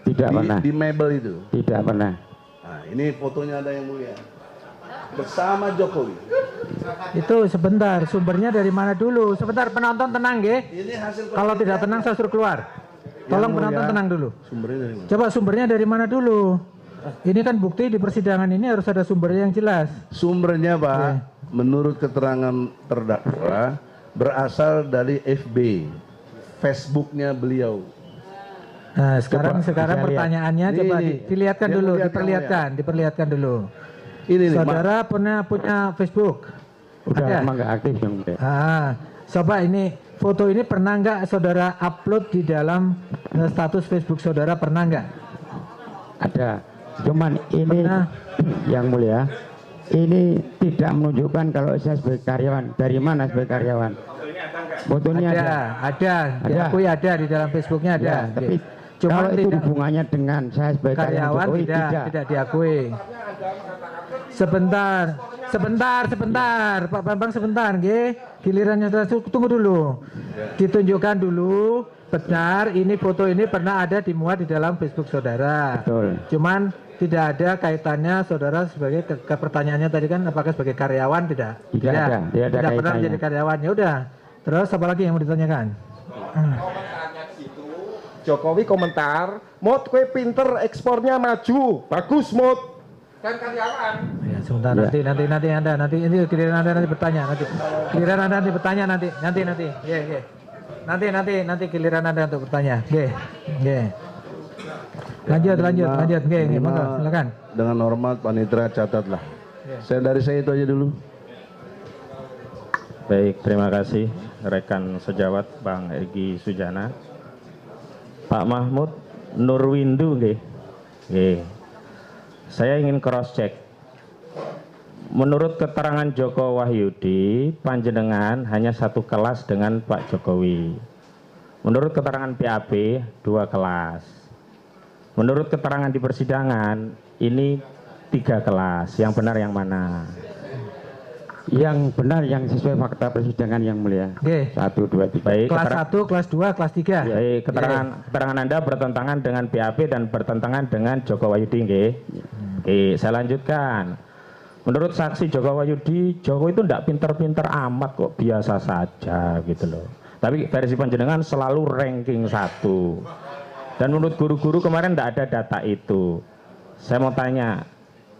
Tidak pernah. Di Mebel itu? Tidak pernah. Nah, ini fotonya ada yang mulia. Bersama Jokowi. Itu sebentar, sumbernya dari mana dulu? Sebentar, penonton tenang, ya. Kalau tidak tenang saya suruh keluar. Tolong penonton tenang dulu. Sumbernya dari mana? Coba sumbernya dari mana dulu? Ini kan bukti di persidangan ini harus ada sumbernya yang jelas. Sumbernya, Pak, menurut keterangan terdakwa berasal dari FB, Facebooknya beliau. Nah, sekarang pertanyaannya coba dilihatkan dulu, diperlihatkan dulu. Ini saudara punya Facebook? Udah emang nggak aktif yang coba ini foto ini pernah nggak saudara upload di dalam status Facebook saudara, pernah nggak? Ada, cuman ini yang mulia, ini tidak menunjukkan kalau saya sebagai karyawan. Dari mana sebagai karyawan? Fotonya ada, diakui ada di dalam Facebooknya ada. Ya, tapi kalau itu hubungannya dengan saya sebagai karyawan Jokowi, tidak diakui. Sebentar, Pak Bambang sebentar, gilirannya tunggu dulu. Ditunjukkan dulu, benar ini foto ini pernah ada dimuat di dalam Facebook saudara. Betul. Cuman tidak ada kaitannya saudara sebagai pertanyaannya tadi kan apakah sebagai karyawan tidak pernah menjadi karyawan. Ya udah. Terus apa lagi yang mau ditanyakan? Jokowi komentar, Mot kue pinter ekspornya maju, bagus Mot. Kan karyawan. sebentar Ya. nanti ini giliran Anda nanti bertanya nanti. Giliran Anda nanti bertanya nanti. Nggih. Nanti giliran Anda untuk bertanya. Nggih. Lanjut. Nggih, monggo silakan. Dengan hormat Panitra catatlah. Dari saya itu aja dulu. Baik, terima kasih rekan sejawat Bang Egy Sujana. Pak Mahmud Nurwindu nggih. Saya ingin cross check. Menurut keterangan Joko Wahyudi, panjenengan hanya satu kelas dengan Pak Jokowi. Menurut keterangan PAP, 2 kelas. Menurut keterangan di persidangan, ini 3 kelas. Yang benar yang mana? Yang benar yang sesuai fakta persidangan yang mulia. Oke. 1, 2, 3. Baik, Kelas 1, kelas 2, kelas 3. Baik, keterangan Anda bertentangan dengan PAP dan bertentangan dengan Joko Wahyudi nggih. Oke, saya lanjutkan. Menurut saksi Joko Wahyudi, Joko itu tidak pinter-pinter amat kok, biasa saja gitu loh. Tapi versi panjenengan selalu ranking 1. Dan menurut guru-guru kemarin tidak ada data itu. Saya mau tanya,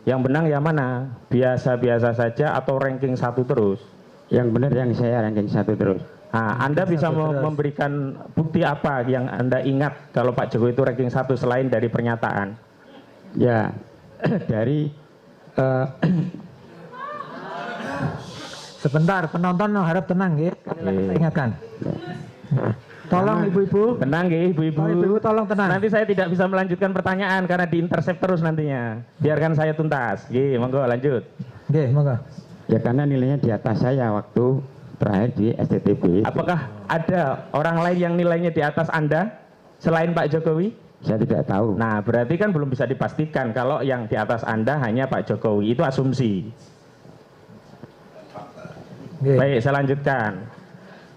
yang benar yang mana? Biasa-biasa saja atau ranking 1 terus? Yang benar yang saya ranking 1 terus. Nah, Anda bisa memberikan bukti apa yang Anda ingat kalau Pak Jokowi itu ranking 1 selain dari pernyataan? Ya, dari Sebentar, penonton harap tenang nggih. Saya ingatkan. Tolong ibu-ibu. Tenang nggih, ibu-ibu. Ibu-ibu tolong tenang. Nanti saya tidak bisa melanjutkan pertanyaan karena diintercept terus nantinya. Biarkan saya tuntas. Nggih, monggo lanjut. Nggih, monggo. ya karena nilainya di atas saya waktu terakhir di STTB. Apakah ada orang lain yang nilainya di atas Anda selain Pak Jokowi? Saya tidak tahu. Nah, berarti kan belum bisa dipastikan kalau yang di atas Anda hanya Pak Jokowi. Itu asumsi. Baik, saya lanjutkan.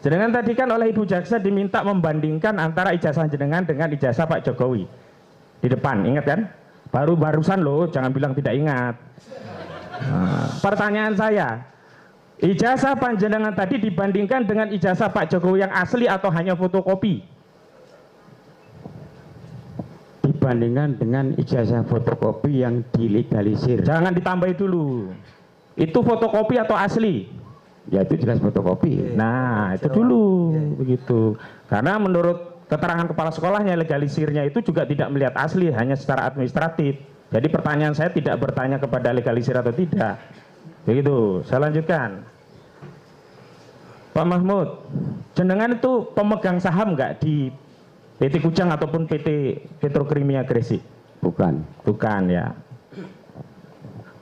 Jenengan tadi kan oleh Ibu Jaksa diminta membandingkan antara ijazah jenengan dengan ijazah Pak Jokowi. Di depan, ingat kan? Barusan loh, jangan bilang tidak ingat. Nah, pertanyaan saya, ijazah panjenengan tadi dibandingkan dengan ijazah Pak Jokowi yang asli atau hanya fotokopi? Dibandingkan dengan ijazah fotokopi yang dilegalisir. Jangan ditambahi dulu. Itu fotokopi atau asli? Ya itu jelas fotokopi. Nah, itu dulu begitu. Karena menurut keterangan kepala sekolahnya legalisirnya itu juga tidak melihat asli, hanya secara administratif. Jadi pertanyaan saya tidak bertanya kepada legalisir atau tidak. Begitu. Saya lanjutkan. Pak Mahmud, jenengan itu pemegang saham nggak di PT Kujang ataupun PT Petrokimia Gresik? Bukan ya.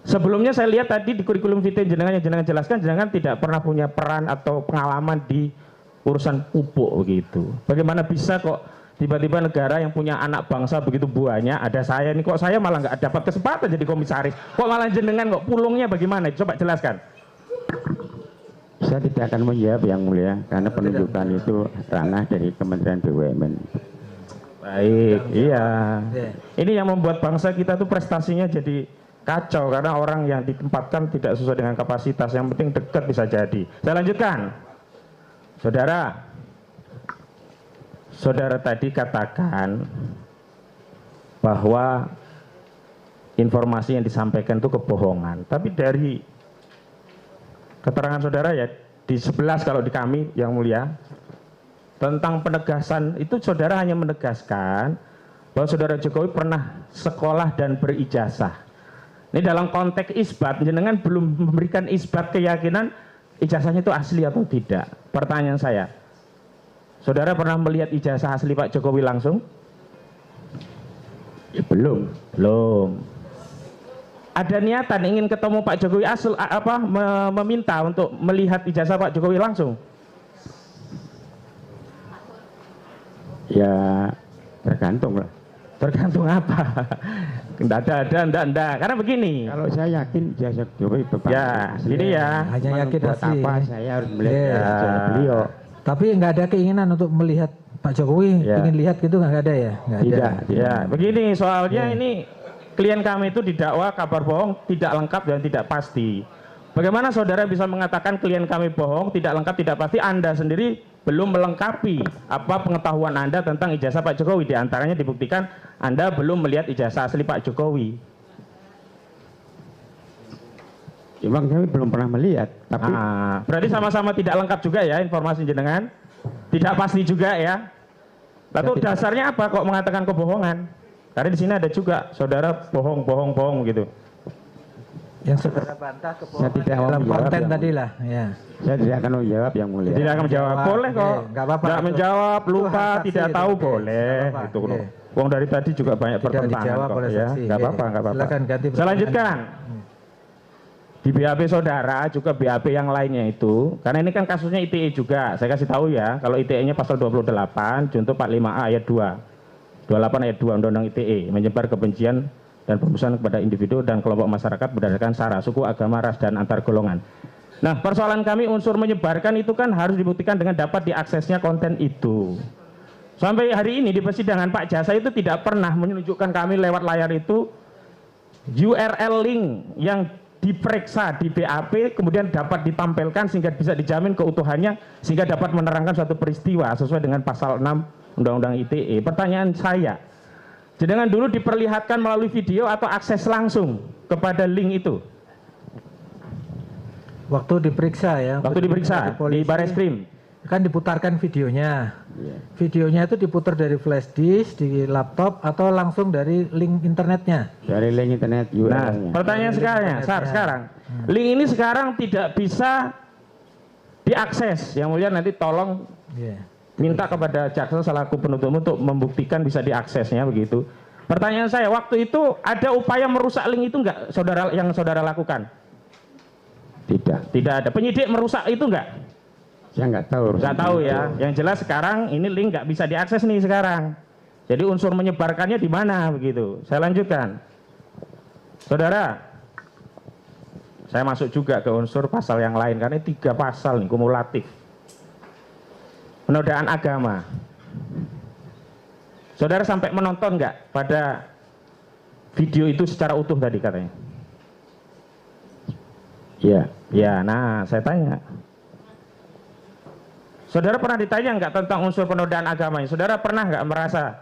Sebelumnya saya lihat tadi di kurikulum vitae jenengan yang jenengan jelaskan, jenengan tidak pernah punya peran atau pengalaman di urusan pupuk begitu. Bagaimana bisa kok tiba-tiba negara yang punya anak bangsa begitu banyak, ada saya ini kok saya malah nggak dapat kesempatan jadi komisaris, kok malah jenengan kok pulungnya bagaimana? Coba jelaskan. Saya tidak akan menjawab yang mulia karena penunjukan itu ranah dari Kementerian BUMN. Baik, iya. Ini yang membuat bangsa kita tuh prestasinya jadi kacau karena orang yang ditempatkan tidak sesuai dengan kapasitas. Yang penting dekat bisa jadi. Saya lanjutkan. Saudara tadi katakan bahwa informasi yang disampaikan itu kebohongan. Tapi dari keterangan saudara ya di 11 kalau di kami yang mulia tentang penegasan itu saudara hanya menegaskan bahwa saudara Jokowi pernah sekolah dan berijazah. Ini dalam konteks isbat, jenengan belum memberikan isbat keyakinan ijazahnya itu asli atau tidak. Pertanyaan saya, saudara pernah melihat ijazah asli Pak Jokowi langsung? Ya, belum. Ada niatan ingin ketemu Pak Jokowi meminta untuk melihat ijazah Pak Jokowi langsung? Ya tergantung lah. Tergantung apa? Enggak. Karena begini. Kalau saya yakin ijazah Jokowi bapak. Ya, ini ya. Hanya yakin asli. Apa saya harus melihat ijazah beliau? Tapi nggak ada keinginan untuk melihat Pak Jokowi, ingin lihat gitu nggak ada ya? Tidak. Ya, begini soalnya ini klien kami itu didakwa kabar bohong, tidak lengkap dan tidak pasti. Bagaimana saudara bisa mengatakan klien kami bohong, tidak lengkap, tidak pasti? Anda sendiri belum melengkapi apa pengetahuan Anda tentang ijazah Pak Jokowi. Di antaranya dibuktikan Anda belum melihat ijazah asli Pak Jokowi. Memang kami belum pernah melihat, tapi berarti sama-sama tidak lengkap juga ya informasi jenengan, tidak pasti juga ya. Lalu dasarnya apa kok mengatakan kebohongan? Karena di sini ada juga saudara bohong gitu. Yang saudara bantah kebohongan Saya tidak dalam menjawab konten yang tadi lah. Ya. saya tidak akan menjawab yang mulia. Tidak akan menjawab, boleh kok. Nggak apa-apa. Tidak menjawab, lupa, Itu hak saksi tidak itu, tahu oke. boleh. Nggak apa-apa, Itu oke. loh. Wong dari tadi juga banyak Tidak pertentangan dijawab kok oleh ya. saksi. Nggak apa-apa, nggak apa-apa. Silakan ganti Saya lanjutkan. Di BAP saudara juga BAP yang lainnya itu, karena ini kan kasusnya ITE juga. Saya kasih tahu ya, kalau ITE-nya pasal 28 junto 45A ayat 2. 28 ayat 2 Undang-Undang ITE, menyebar kebencian dan pembusukan kepada individu dan kelompok masyarakat berdasarkan sara, suku, agama, ras, dan antar golongan. Nah, persoalan kami unsur menyebarkan itu kan harus dibuktikan dengan dapat diaksesnya konten itu. Sampai hari ini di persidangan Pak Jasa itu tidak pernah menunjukkan kami lewat layar itu URL link yang diperiksa di BAP kemudian dapat ditampilkan sehingga bisa dijamin keutuhannya sehingga dapat menerangkan suatu peristiwa sesuai dengan pasal 6 Undang-Undang ITE. Pertanyaan saya, jenengan dulu diperlihatkan melalui video atau akses langsung kepada link itu? Waktu diperiksa ya. Waktu diperiksa di Bareskrim. Kan diputarkan videonya. Videonya itu diputar dari flash disk, di laptop, atau langsung dari link internetnya? Dari link internet URL-nya. Nah, pertanyaan sekarang, link ini sekarang tidak bisa diakses. Yang mulia nanti tolong minta kepada jaksa selaku penuntut untuk membuktikan bisa diaksesnya begitu. Pertanyaan saya, waktu itu ada upaya merusak link itu enggak yang saudara lakukan? Tidak ada. Penyidik merusak itu enggak? Saya nggak tahu. Nggak tahu ya. Yang jelas sekarang ini link nggak bisa diakses nih sekarang. Jadi unsur menyebarkannya di mana begitu. Saya lanjutkan. Saudara, saya masuk juga ke unsur pasal yang lain karena 3 pasal nih kumulatif. Penodaan agama. Saudara sampai menonton nggak pada video itu secara utuh tadi katanya? Iya. Ya, nah saya tanya. Saudara pernah ditanya nggak tentang unsur penodaan agama ini? Saudara pernah nggak merasa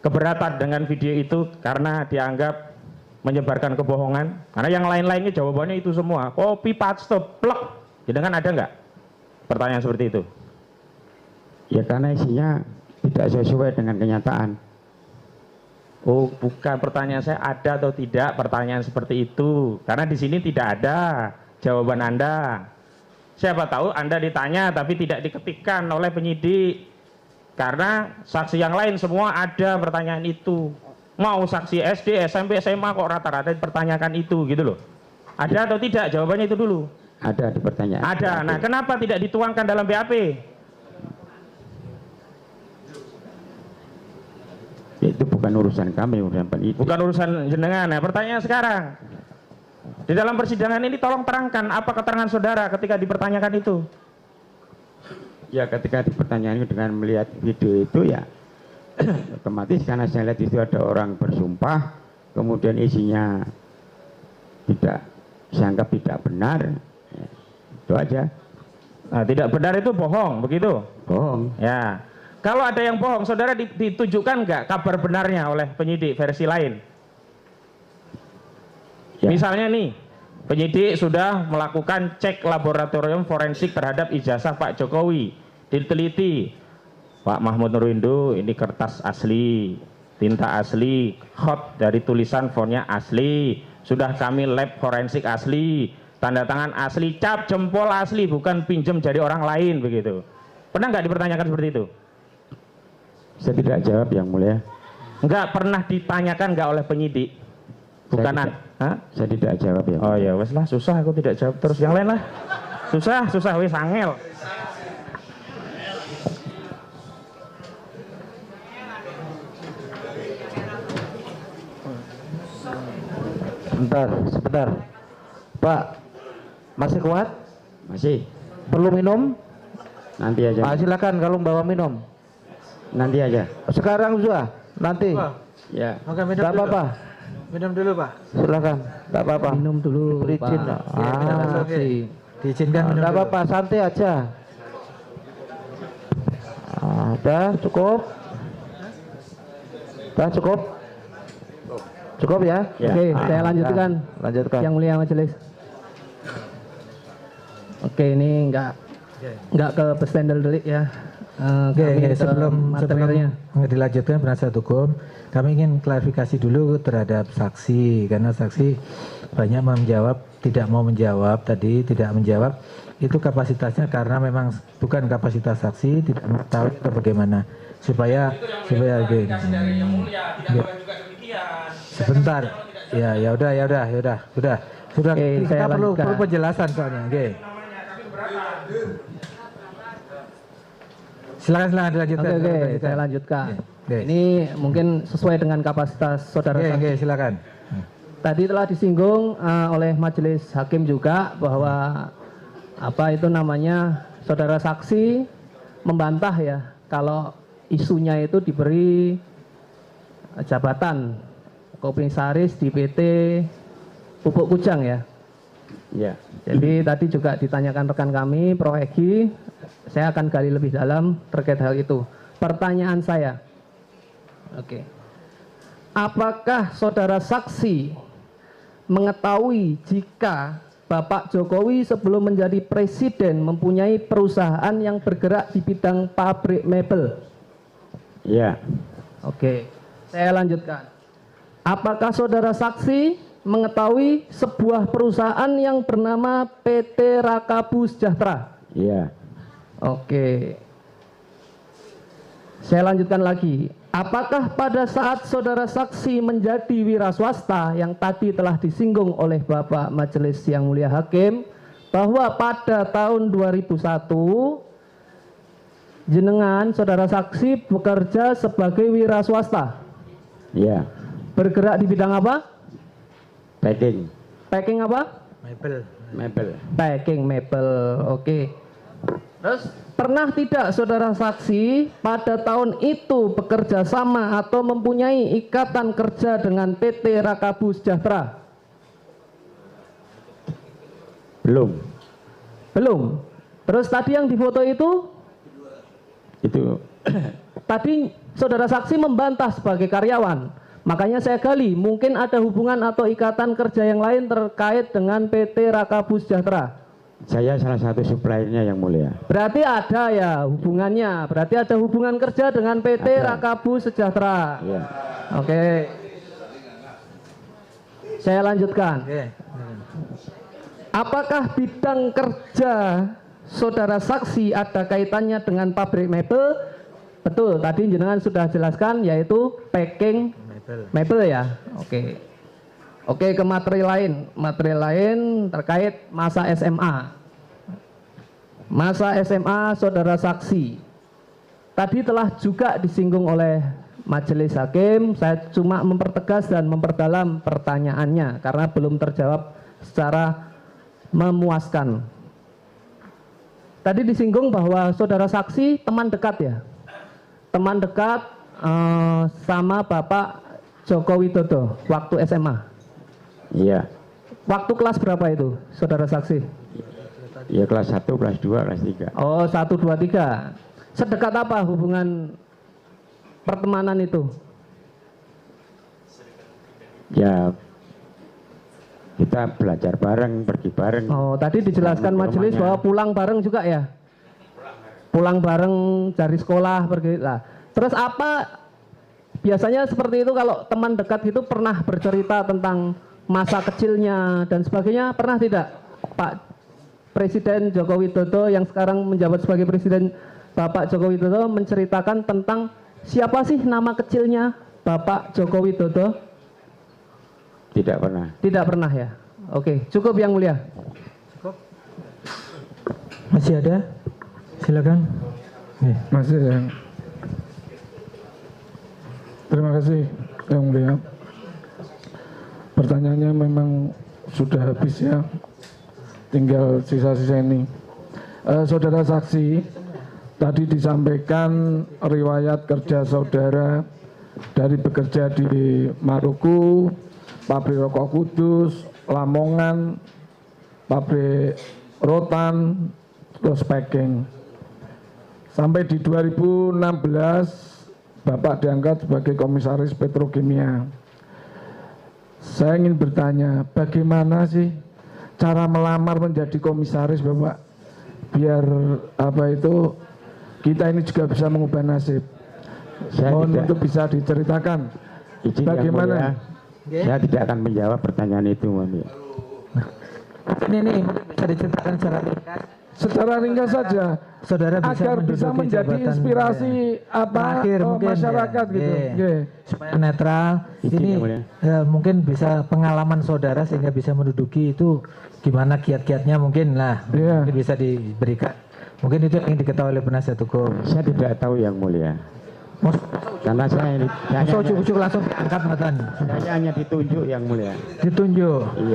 keberatan dengan video itu karena dianggap menyebarkan kebohongan? Karena yang lain-lainnya jawabannya itu semua. Copy, paste, plek. Jadi kan ada nggak pertanyaan seperti itu? Ya karena isinya tidak sesuai dengan kenyataan. Oh, bukan, pertanyaan saya ada atau tidak pertanyaan seperti itu. Karena di sini tidak ada jawaban Anda. Siapa tahu Anda ditanya tapi tidak diketikkan oleh penyidik. Karena saksi yang lain semua ada pertanyaan itu. Mau saksi SD, SMP, SMA kok rata-rata dipertanyakan itu gitu loh. Ada atau tidak? Jawabannya itu dulu. Ada di pertanyaan. Ada. Nah, kenapa tidak dituangkan dalam BAP? Itu bukan urusan kami, urusan penyidik. Bukan urusan jenengan. Nah, pertanyaan sekarang. Di dalam persidangan ini tolong terangkan apa keterangan saudara ketika dipertanyakan itu. Ya ketika dipertanyakan dengan melihat video itu ya otomatis karena saya lihat itu ada orang bersumpah kemudian isinya tidak saya anggap tidak benar ya, itu aja. Nah, tidak benar itu bohong begitu? Bohong. Ya. Kalau ada yang bohong, saudara ditunjukkan nggak kabar benarnya oleh penyidik versi lain? Ya. Misalnya nih, penyidik sudah melakukan cek laboratorium forensik terhadap ijazah Pak Jokowi. Diteliti, Pak Mahmud Nurwindo ini kertas asli, tinta asli, hot dari tulisan fontnya asli, sudah kami lab forensik asli, tanda tangan asli, cap jempol asli, bukan pinjem jadi orang lain begitu. Pernah nggak dipertanyakan seperti itu? Saya tidak jawab yang mulia. Nggak pernah ditanyakan nggak oleh penyidik? Bukanan? Saya tidak jawab ya. Oh ya, wes lah susah aku tidak jawab terus yang lain lah. Susah wes angel. Sebentar. Pak, masih kuat? Masih. Perlu minum? Nanti aja. Silakan kalau bawa minum. Nanti aja. Sekarang sudah, nanti. Ya. Oke, minum Tidak dulu. apa-apa. Minum dulu, Pak. Silakan. Tidak apa-apa. Minum dulu, Beri izin. Pak. Oke. Diizinkan minum Tidak dulu. apa-apa, santai aja. Udah cukup? Udah cukup? Cukup ya? Oke, saya lanjutkan. Lanjutkan. Yang mulia majelis. Oke, ini enggak ke pestendel delik ya. Sebelum dilanjutkan penasihat hukum, kami ingin klarifikasi dulu terhadap saksi, karena saksi banyak tidak mau menjawab tadi, tidak menjawab itu kapasitasnya karena memang bukan kapasitas saksi, tidak tahu atau bagaimana, supaya sebentar, ya udah, sudah kita perlu penjelasan soalnya, Silakan dilanjutkan. Oke, saya lanjutkan. Ini mungkin sesuai dengan kapasitas saudara saksi. Silakan. Tadi telah disinggung oleh majelis hakim juga bahwa saudara saksi membantah ya kalau isunya itu diberi jabatan komisaris di PT Pupuk Kujang ya. Ya. Jadi tadi juga ditanyakan rekan kami, Prof. Egi, saya akan gali lebih dalam terkait hal itu. Pertanyaan saya, apakah saudara saksi mengetahui jika Bapak Jokowi sebelum menjadi presiden mempunyai perusahaan yang bergerak di bidang pabrik mebel? Iya. Oke, saya lanjutkan. Apakah saudara saksi mengetahui sebuah perusahaan yang bernama PT Rakabu Sejahtera? Iya. Oke. Saya lanjutkan lagi. Apakah pada saat saudara saksi menjadi wira swasta yang tadi telah disinggung oleh Bapak Majelis yang Mulia Hakim, bahwa pada tahun 2001 jenengan saudara saksi bekerja sebagai wira swasta? Iya. Bergerak di bidang apa? Packing. Packing apa? Mebel. Packing mebel. Oke. Terus pernah tidak saudara saksi pada tahun itu bekerja sama atau mempunyai ikatan kerja dengan PT Rakabu Sejahtera? Belum. Terus tadi yang difoto itu? Itu. Tadi saudara saksi membantah sebagai karyawan. Makanya saya gali, mungkin ada hubungan atau ikatan kerja yang lain terkait dengan PT Rakabu Sejahtera. Saya salah satu suppliernya yang mulia. Berarti ada ya hubungannya, berarti ada hubungan kerja dengan PT Rakabu Sejahtera. Ya. Oke. Saya lanjutkan. Apakah bidang kerja saudara saksi ada kaitannya dengan pabrik mebel? Betul, tadi jenengan sudah jelaskan yaitu packing mebel ya. Oke, ke materi lain terkait masa SMA. Masa SMA saudara saksi tadi telah juga disinggung oleh majelis hakim. Saya cuma mempertegas dan memperdalam pertanyaannya karena belum terjawab secara memuaskan. Tadi disinggung bahwa saudara saksi teman dekat ya, teman dekat sama Bapak Joko Widodo waktu SMA. Iya. Waktu kelas berapa itu, saudara saksi? Ya kelas 1, kelas 2, kelas 3. Oh, 1, 2, 3. Sedekat apa hubungan pertemanan itu? Ya, kita belajar bareng, pergi bareng. Oh, tadi dijelaskan majelis bahwa pulang bareng juga ya? Pulang bareng dari sekolah, pergi lah. Terus apa, biasanya seperti itu kalau teman dekat itu pernah bercerita tentang masa kecilnya dan sebagainya, pernah tidak Pak Presiden Joko Widodo yang sekarang menjabat sebagai Presiden Bapak Joko Widodo menceritakan tentang siapa sih nama kecilnya Bapak Joko Widodo? Tidak pernah. Tidak pernah ya. Oke, cukup yang mulia. Cukup. Masih ada? Silakan. Masih ya. Terima kasih yang mulia. Pertanyaannya memang sudah habis ya. Tinggal sisa-sisa ini. Saudara saksi, tadi disampaikan riwayat kerja saudara dari bekerja di Maluku, pabrik rokok Kudus, Lamongan, pabrik rotan, terus packing. Sampai di 2016 Bapak diangkat sebagai komisaris petrokimia. saya ingin bertanya, bagaimana sih cara melamar menjadi komisaris Bapak? Biar apa itu kita ini juga bisa mengubah nasib. Mohon untuk bisa diceritakan bagaimana. Saya tidak akan menjawab pertanyaan itu, Mulia. Ini bisa diceritakan secara ringkas. Secara ringkas saja, saudara agar bisa menjadi inspirasi masyarakat gitu. Supaya netral. Ini mungkin bisa pengalaman saudara sehingga bisa menduduki itu gimana kiat-kiatnya mungkin lah. Mungkin bisa diberikan. Mungkin itu yang diketahui oleh penasihat hukum. Saya tidak tahu yang mulia. Karena saya ujuk-ujuk langsung diangkat matan. Saya hanya ditunjuk yang mulia. Ditunjuk.